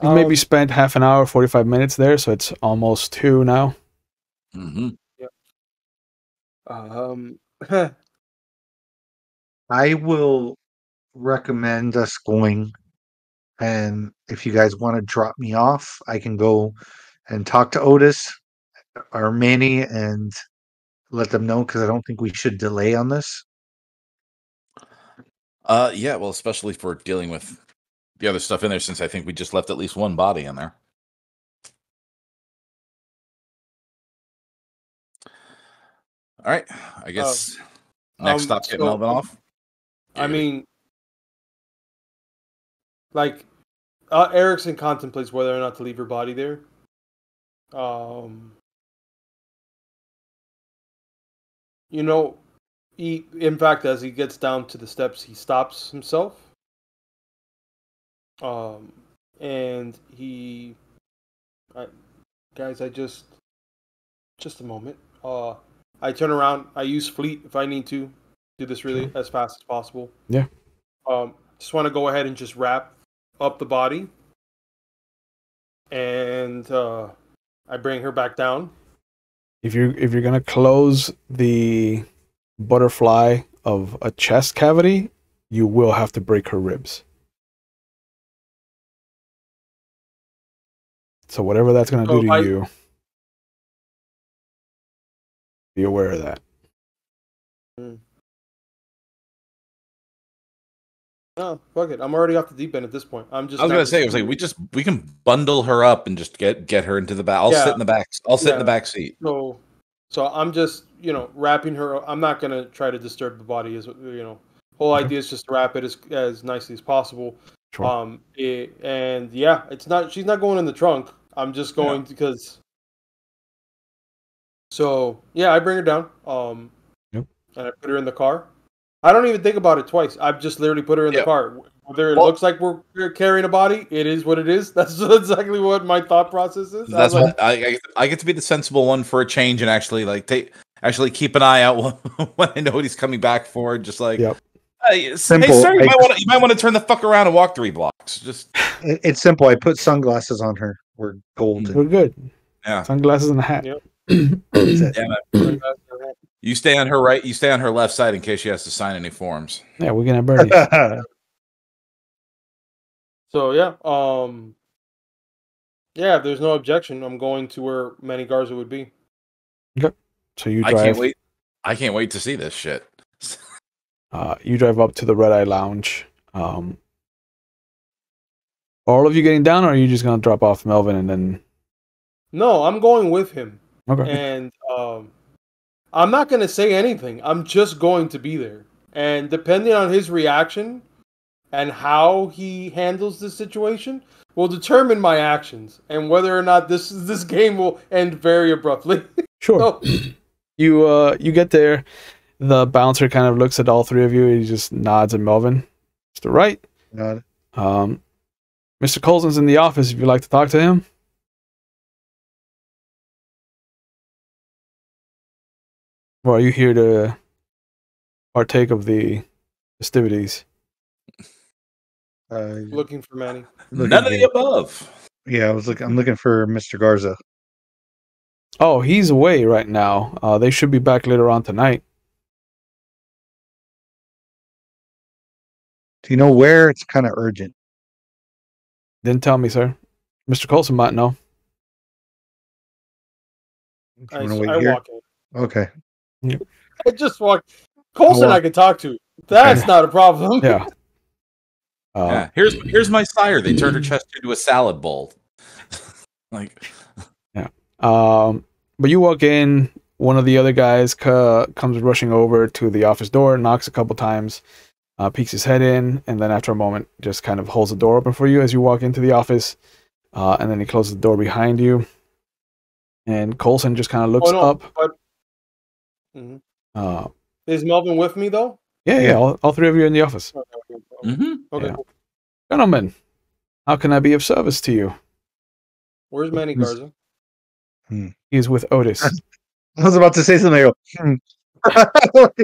We maybe spent half an hour, 45 minutes there, so it's almost 2 now. Mm-hmm. Yeah. I will recommend us going, and if you guys want to drop me off, I can go and talk to Otis or Manny and let them know, because I don't think we should delay on this. Yeah, well, especially for dealing with the other stuff in there, since I think we just left at least one body in there. All right, I guess next stop, get Melvin off. I mean, like, Erikson contemplates whether or not to leave her body there. You know, in fact, as he gets down to the steps, he stops himself. And he, guys, just a moment. I turn around. I use fleet if I need to do this really as fast as possible. Yeah. Just want to go ahead and just wrap up the body, and I bring her back down. If you're gonna close the butterfly of a chest cavity, you will have to break her ribs. So whatever that's gonna do to you, be aware of that. Oh, fuck it. I'm already off the deep end at this point. I'm just. I was gonna say, it was like we can bundle her up and just get her into the back. I'll sit in the back. I'll sit in the back seat. So I'm just wrapping her. I'm not gonna try to disturb the body. Whole idea is just to wrap it as nicely as possible. Sure. It's not. She's not going in the trunk. I'm just going because. So yeah, I bring her down. Yep. And I put her in the car. I don't even think about it twice. I've just literally put her in the car. Whether it looks like we're carrying a body, it is what it is. That's exactly what my thought process is. That's what I get to be the sensible one for a change and actually actually keep an eye out when I know what he's coming back for. Just like, hey, sir, you might want to turn the fuck around and walk 3 blocks. Just it's simple. I put sunglasses on her. We're golden. We're good. Yeah, sunglasses and a hat. Yep. You stay on her right. You stay on her left side in case she has to sign any forms. Yeah, we're gonna burn you. So if there's no objection, I'm going to where Manny Garza would be. Okay. So you drive. I can't wait to see this shit. You drive up to the Red Eye Lounge. All of you getting down, or are you just gonna drop off Melvin and then? No, I'm going with him. Okay. And I'm not going to say anything. I'm just going to be there. And depending on his reaction and how he handles this situation will determine my actions and whether or not this game will end very abruptly. Sure. You get there. The bouncer kind of looks at all 3 of you. He just nods at Melvin. Mr. Wright. Nod. Mr. Colson's in the office if you'd like to talk to him. Or are you here to partake of the festivities? Looking for Manny. None of the above. Yeah, I'm looking for Mr. Garza. Oh, he's away right now. They should be back later on tonight. Do you know where? It's kind of urgent. Didn't tell me, sir. Mr. Colson might know. I walk in. Okay. Yep. I just walk. Colson I can talk to. That's not a problem. Yeah. Here's my sire. They turned her chest into a salad bowl. Yeah. But you walk in. One of the other guys comes rushing over to the office door, knocks a couple times, peeks his head in, and then after a moment, just kind of holds the door open for you as you walk into the office. And then he closes the door behind you. And Colson just kind of looks up. Is Melvin with me though? Yeah. All 3 of you are in the office. Okay. Yeah. Gentlemen, how can I be of service to you? Where's Manny Garza? He's with Otis. I was about to say something.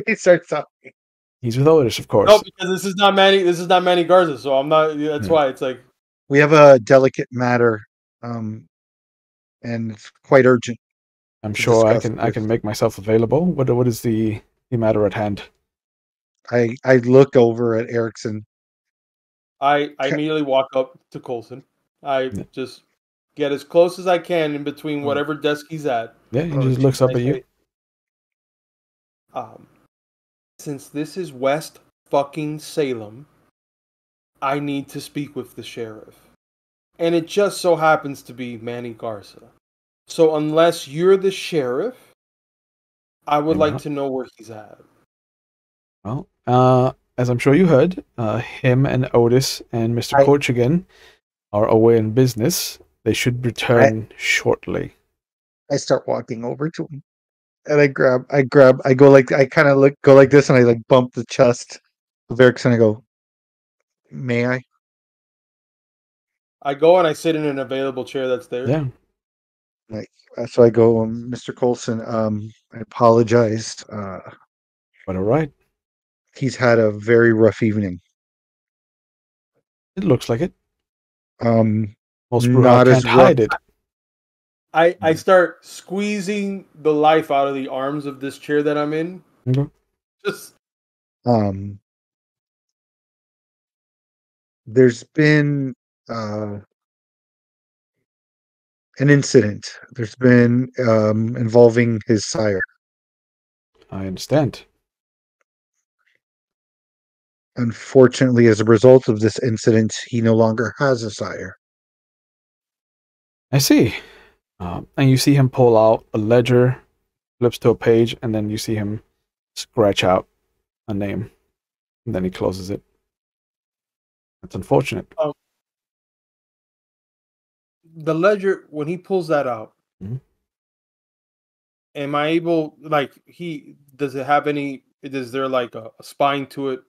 He starts talking. He's with Otis, of course. No, because this is not Manny Garza, so I'm not. That's why it's like we have a delicate matter, and it's quite urgent. I'm sure I can make myself available. What is the matter at hand? I look over at Erikson. I immediately walk up to Colson. I just get as close as I can in between whatever desk he's at. Yeah, he just looks up at you. Since this is West fucking Salem, I need to speak with the sheriff. And it just so happens to be Manny Garza. So unless you're the sheriff, I would like to know where he's at. Well, as I'm sure you heard, him and Otis and Mr. Corchigan are away in business. They should return shortly. I start walking over to him, and I go like, I kind of go like this, and I like bump the chest of Erikson. I go, "May I?" I go and I sit in an available chair that's there. Yeah. So I go, Mr. Colson, I apologize. But all right. He's had a very rough evening. It looks like it. Most not can't hide it. I start squeezing the life out of the arms of this chair that I'm in. Okay. Just there's been an incident. There's been involving his sire. I understand. Unfortunately, as a result of this incident, he no longer has a sire. I see. And you see him pull out a ledger, flips to a page, and then you see him scratch out a name. And then he closes it. That's unfortunate. The ledger, when he pulls that out, am I able, like, does it have any, is there like a spine to it,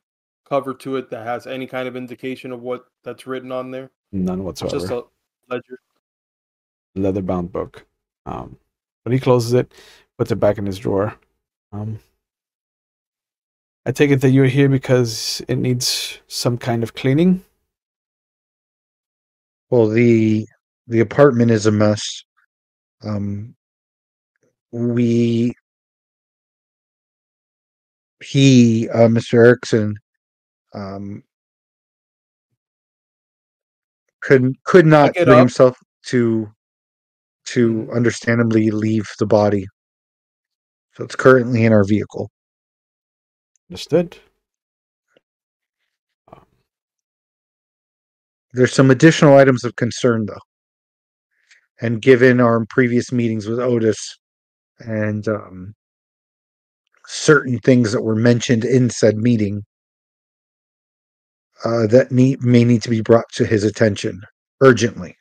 cover to it that has any kind of indication of what that's written on there? None whatsoever. Just a ledger. Leather-bound book. But he closes it, puts it back in his drawer. I take it that you're here because it needs some kind of cleaning? Well, the apartment is a mess. Mr. Erikson, could not bring himself to understandably leave the body. So it's currently in our vehicle. Understood. There's some additional items of concern, though. And given our previous meetings with Otis and certain things that were mentioned in said meeting, that may need to be brought to his attention urgently.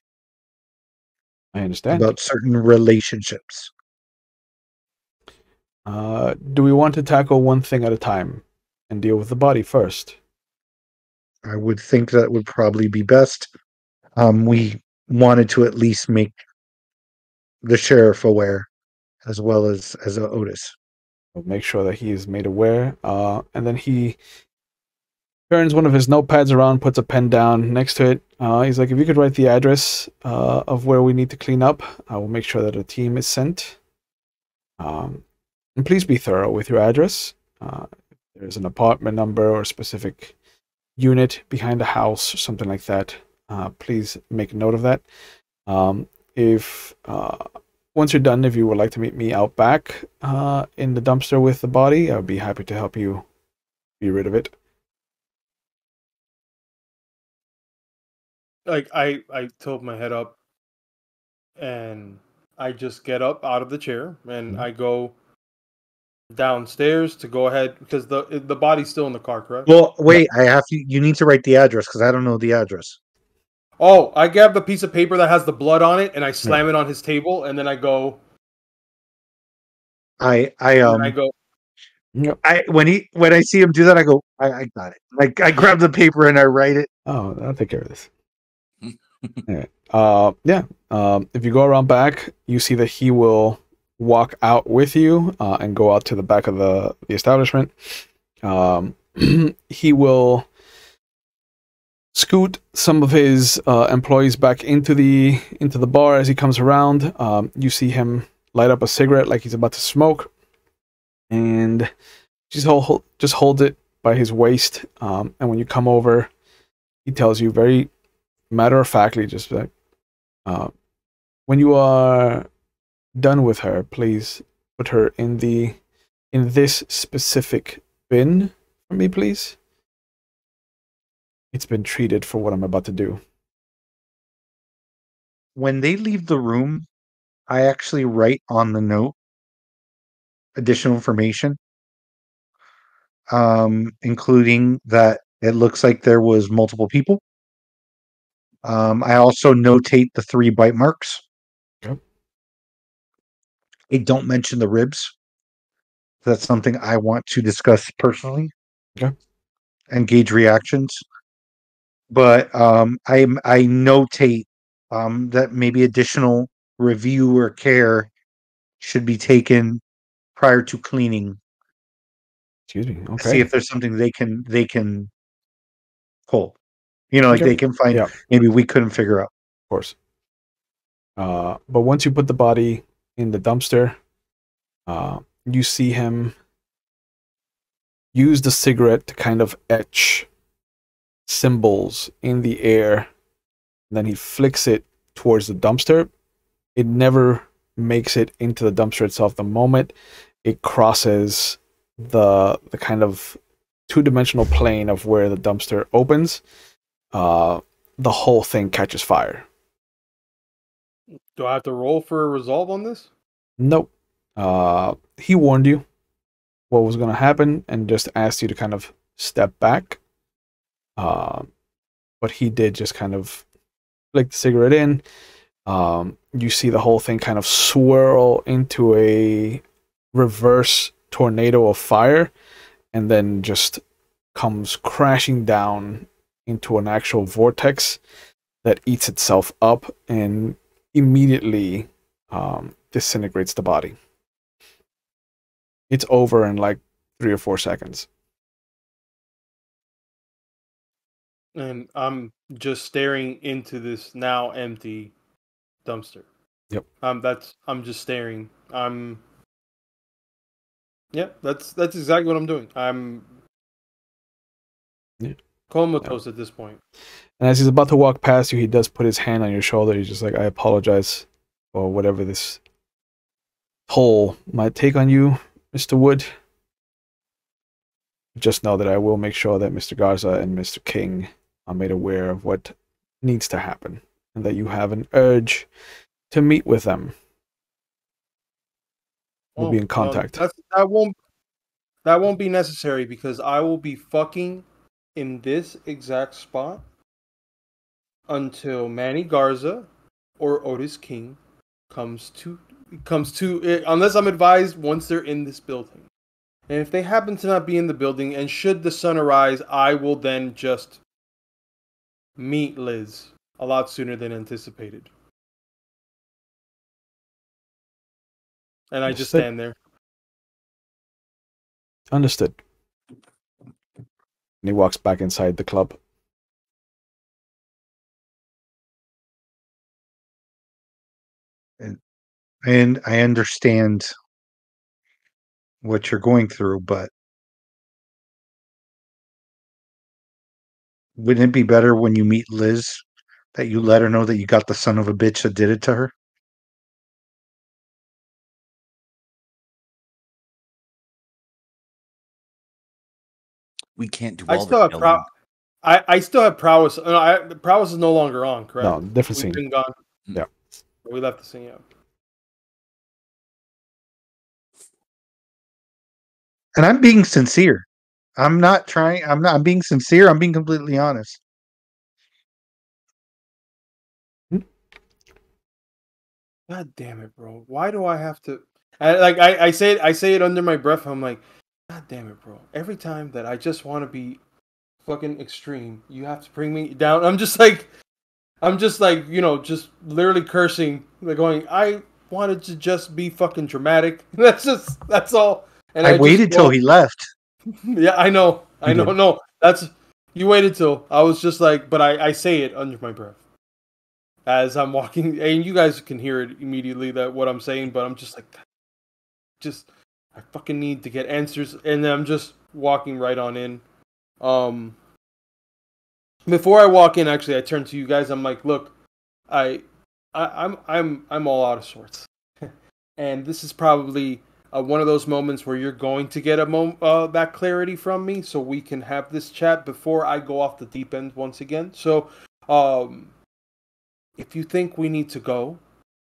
I understand. About certain relationships. Do we want to tackle one thing at a time and deal with the body first? I would think that would probably be best. We wanted to at least make the sheriff aware, as well as Otis. We'll make sure that he is made aware. And then he turns one of his notepads around, puts a pen down next to it. He's like, if you could write the address of where we need to clean up, I will make sure that a team is sent. And please be thorough with your address. If there's an apartment number or a specific unit behind the house or something like that, please make a note of that. Once you're done, if you would like to meet me out back in the dumpster with the body, I would be happy to help you be rid of it. Like, I tilt my head up and I just get up out of the chair and I go downstairs to go ahead, because the body's still in the car, correct? Well, wait, you need to write the address because I don't know the address. Oh, I grab the piece of paper that has the blood on it and I slam it on his table, and then I go. I go. Yep. When I see him do that, I go, I got it. Like, I grab the paper and I write it. Oh, I'll take care of this. If you go around back, you see that he will walk out with you and go out to the back of the establishment. He will scoot some of his employees back into the bar as he comes around. You see him light up a cigarette like he's about to smoke, and just holds it by his waist. And when you come over, he tells you very matter-of-factly, just like, when you are done with her, please put her in this specific bin for me, please. It's been treated for what I'm about to do. When they leave the room, I actually write on the note additional information, including that it looks like there was multiple people. I also notate the 3 bite marks. Yep. I don't mention the ribs. That's something I want to discuss personally. Okay. And gauge reactions. But I notate that maybe additional review or care should be taken prior to cleaning. Excuse me. Okay. See if there's something they can pull. Like they can find. Yeah. Maybe we couldn't figure out. Of course. But once you put the body in the dumpster, you see him use the cigarette to kind of etch symbols in the air. And then he flicks it towards the dumpster. It never makes it into the dumpster itself. The moment it crosses the kind of two-dimensional plane of where the dumpster opens, the whole thing catches fire. Do I have to roll for a resolve on this? Nope. He warned you what was going to happen and just asked you to kind of step back. But he did just kind of flick the cigarette in. You see the whole thing kind of swirl into a reverse tornado of fire, and then just comes crashing down into an actual vortex that eats itself up and immediately disintegrates the body. It's over in like 3 or 4 seconds. And I'm just staring into this now empty dumpster. Yep. I'm just staring. That's exactly what I'm doing. I'm comatose at this point. And as he's about to walk past you, he does put his hand on your shoulder. He's just like, I apologize for whatever this toll might take on you, Mr. Wood. Just know that I will make sure that Mr. Garza and Mr. King are made aware of what needs to happen, and that you have an urge to meet with them. We'll be in contact. That won't be necessary, because I will be fucking in this exact spot until Manny Garza or Otis King comes to unless I'm advised once they're in this building. And if they happen to not be in the building, and should the sun arise, I will then just meet Liz a lot sooner than anticipated. And I just stand there. Understood. And he walks back inside the club. And I understand what you're going through, but wouldn't it be better when you meet Liz that you let her know that you got the son of a bitch that did it to her? We can't do I all still the have killing. I still have prowess. No, prowess is no longer on, correct? No, different We've scene. been gone. Yeah. We left the scene, yeah. And I'm being sincere. I'm being sincere. I'm being completely honest. God damn it, bro. Why do I have to I say it under my breath. I'm like, God damn it, bro. Every time that I just want to be fucking extreme, you have to bring me down. I'm just like, just literally cursing, like going, I wanted to just be fucking dramatic. That's all. And I waited till he left. Yeah, I know. No, you waited till I was just like, but I say it under my breath as I'm walking, and you guys can hear it immediately that what I'm saying, but I'm just like, I fucking need to get answers, and then I'm just walking right on in. Before I walk in, actually, I turn to you guys. I'm like, look, I'm all out of sorts, and this is probably one of those moments where you're going to get that clarity from me, so we can have this chat before I go off the deep end once again. So, if you think we need to go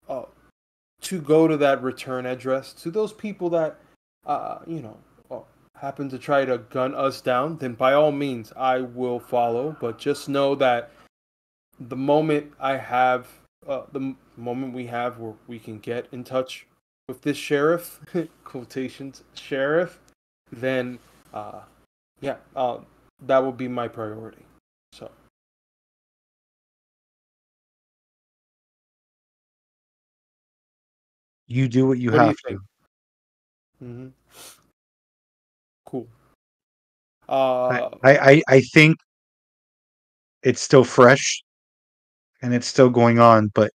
to that return address to those people that happen to try to gun us down, then by all means I will follow. But just know that the moment the moment we have where we can get in touch with this sheriff, quotations sheriff, then that will be my priority. So. You do what you have to. Mm-hmm. Cool. I think it's still fresh and it's still going on, but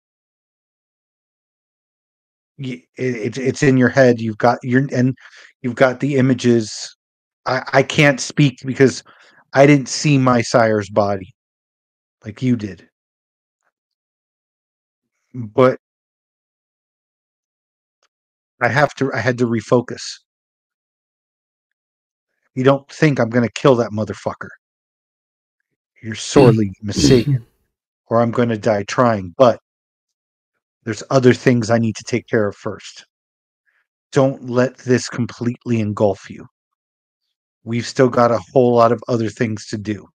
it's in your head. You've got the images. I can't speak because I didn't see my sire's body like you did, but I had to refocus. You don't think I'm going to kill that motherfucker. You're sorely mistaken, or I'm going to die trying. But there's other things I need to take care of first. Don't let this completely engulf you. We've still got a whole lot of other things to do.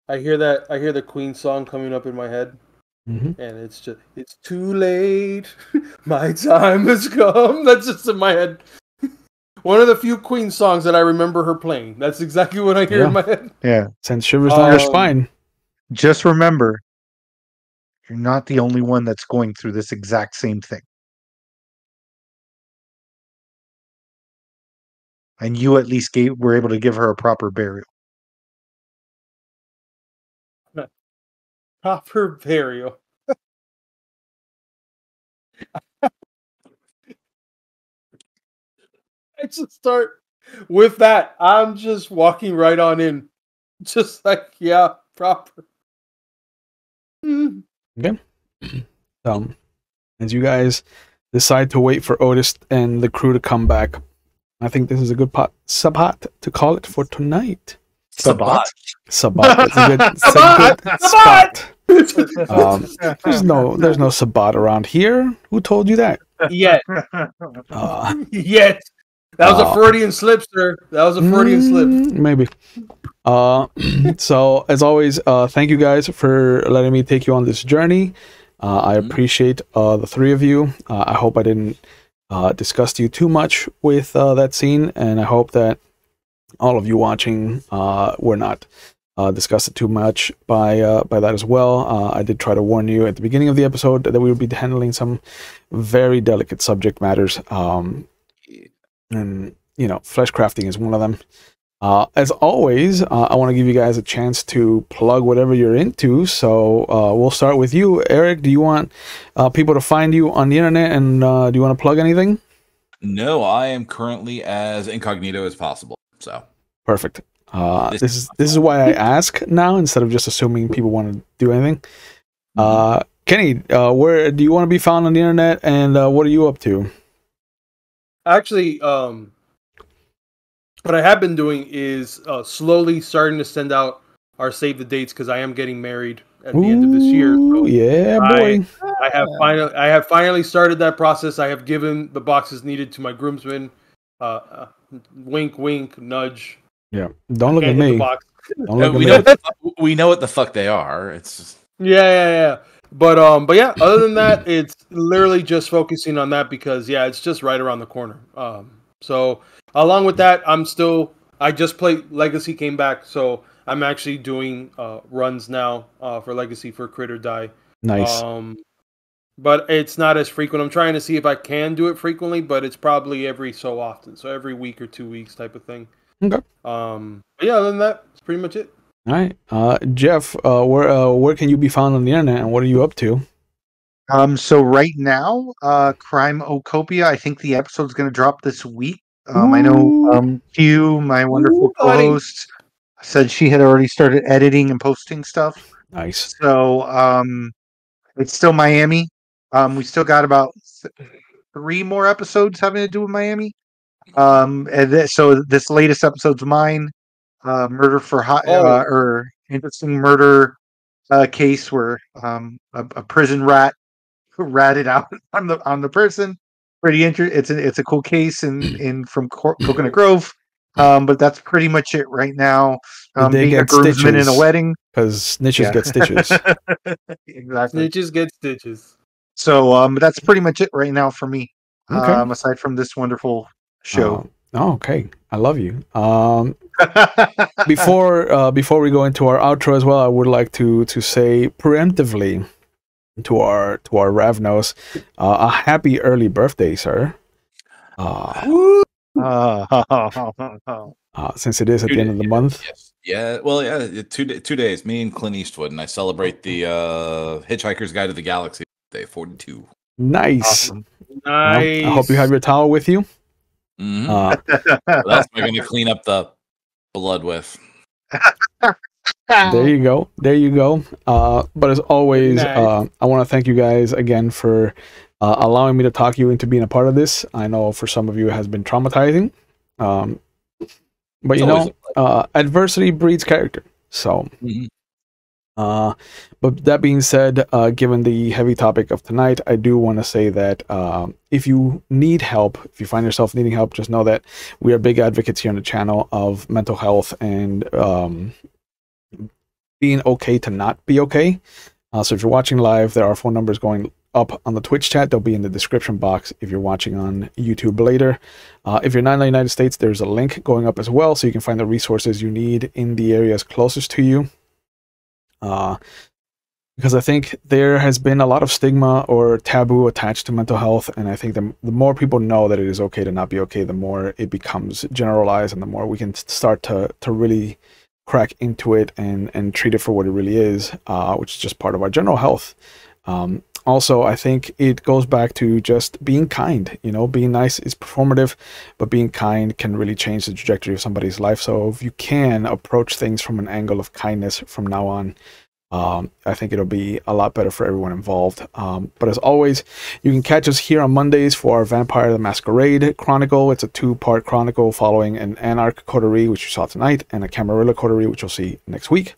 I hear the Queen song coming up in my head, and it's too late. My time has come. That's just in my head. One of the few Queen songs that I remember her playing. That's exactly what I hear in my head. Yeah. Sends shivers down your spine. Just remember, you're not the only one that's going through this exact same thing. And you at least were able to give her a proper burial. Proper burial. I just start with that. I'm just walking right on in. Just like, yeah, proper. Okay. As you guys decide to wait for Otis and the crew to come back, I think this is a good spot to call it for tonight. Sabat? Sabat. It's a good spot. There's no Sabat around here. Who told you that? Yet. Yet. That was a Freudian slip, sir. That was a Freudian slip. Maybe. So, as always, thank you guys for letting me take you on this journey. I appreciate the three of you. I hope I didn't disgust you too much with that scene, and I hope that all of you watching were not disgusted too much by that as well. I did try to warn you at the beginning of the episode that we would be handling some very delicate subject matters. And, flesh crafting is one of them. As always, I want to give you guys a chance to plug whatever you're into. So we'll start with you, Eric. Do you want people to find you on the internet, and do you want to plug anything? No, I am currently as incognito as possible. So perfect. This is why I ask now instead of just assuming people want to do anything. Kenny, where do you want to be found on the internet, and what are you up to? Actually, what I have been doing is slowly starting to send out our save the dates, because I am getting married at the end of this year. So yeah, boy. I have finally started that process. I have given the boxes needed to my groomsmen. Wink, wink, nudge. Yeah, don't look at me. We know what the fuck they are. It's just... yeah. But yeah, other than that, it's literally just focusing on that, because it's just right around the corner. So along with that, I just played Legacy, came back, so I'm actually doing runs now for Legacy for Crit or Die. Nice. But it's not as frequent. I'm trying to see if I can do it frequently, but it's probably every so often, so every week or 2 weeks type of thing. Okay. But yeah, other than that, that's pretty much it. All right, Jeff, where can you be found on the internet, and what are you up to? So right now, Crime Ocopia, I think the episode's going to drop this week. I know Q, my wonderful co-host, said she had already started editing and posting stuff. Nice. So it's still Miami. We still got about 3 more episodes having to do with Miami. So this latest episode's mine. Murder for or interesting murder case where a prison rat ratted out on the person. Pretty interesting. It's a cool case in from Coconut Grove. But that's pretty much it right now. Being a groomsman in a wedding, because snitches get stitches. Exactly. Snitches get stitches. So that's pretty much it right now for me. Okay. Aside from this wonderful show. Okay, I love you. Before we go into our outro as well, I would like to say preemptively to our Ravnos, a happy early birthday, sir. Since it is at the end of the month. Yes. Yeah, well, yeah, 2 days. Me and Clint Eastwood, and I celebrate the Hitchhiker's Guide to the Galaxy Day 42. Nice. Awesome. Nice. Well, I hope you have your towel with you. That's what I'm going to clean up the blood with. There you go. But as always, nice. I want to thank you guys again for allowing me to talk you into being a part of this. I know for some of you it has been traumatizing. But It's you always know, adversity breeds character. So, Mhm. but that being said, given the heavy topic of tonight, I do want to say that if you need help, if you find yourself needing help, just know that we are big advocates here on the channel of mental health and being okay to not be okay. So if you're watching live, there are phone numbers going up on the Twitch chat. They'll be in the description box if you're watching on YouTube later. If you're not in the United States, there's a link going up as well, so you can find the resources you need in the areas closest to you. Because I think there has been a lot of stigma or taboo attached to mental health, and I think the more people know that it is okay to not be okay, the more it becomes generalized, and the more we can start to really crack into it and treat it for what it really is, which is just part of our general health. Also, I think it goes back to just being kind. You know, being nice is performative, but being kind can really change the trajectory of somebody's life. So if you can approach things from an angle of kindness from now on, I think it'll be a lot better for everyone involved. But as always, you can catch us here on Mondays for our Vampire the Masquerade Chronicle. It's a 2-part chronicle following an Anarch coterie, which you saw tonight, and a Camarilla coterie, which you'll see next week.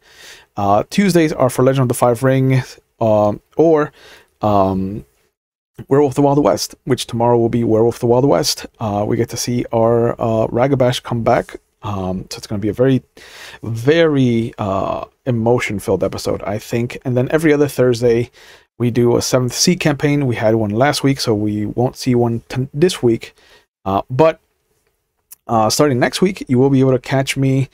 Tuesdays are for Legend of the Five Rings, or Werewolf the Wild West, which tomorrow will be Werewolf the Wild West. We get to see our Ragabash come back. So it's going to be a very, very emotion-filled episode, I think. And then every other Thursday, we do a 7th Sea campaign. We had one last week, so we won't see one this week. But starting next week, you will be able to catch me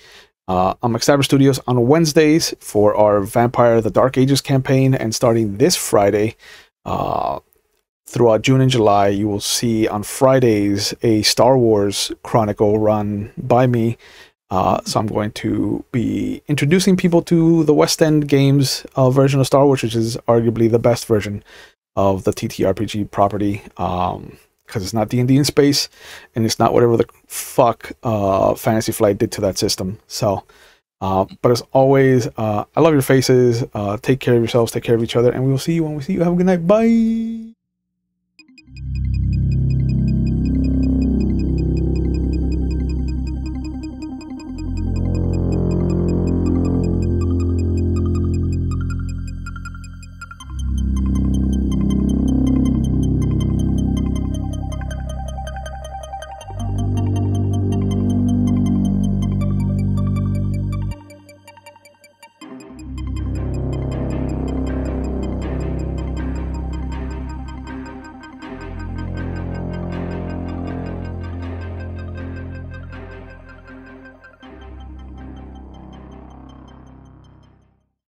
on McStabber Studios on Wednesdays for our Vampire the Dark Ages campaign. And starting this Friday, throughout June and July, you will see on Fridays a Star Wars Chronicle run by me. So I'm going to be introducing people to the West End Games version of Star Wars, which is arguably the best version of the TTRPG property, because it's not D&D in space, and it's not whatever the fuck Fantasy Flight did to that system. So, but as always, I love your faces. Take care of yourselves, take care of each other, and we will see you when we see you. Have a good night. Bye.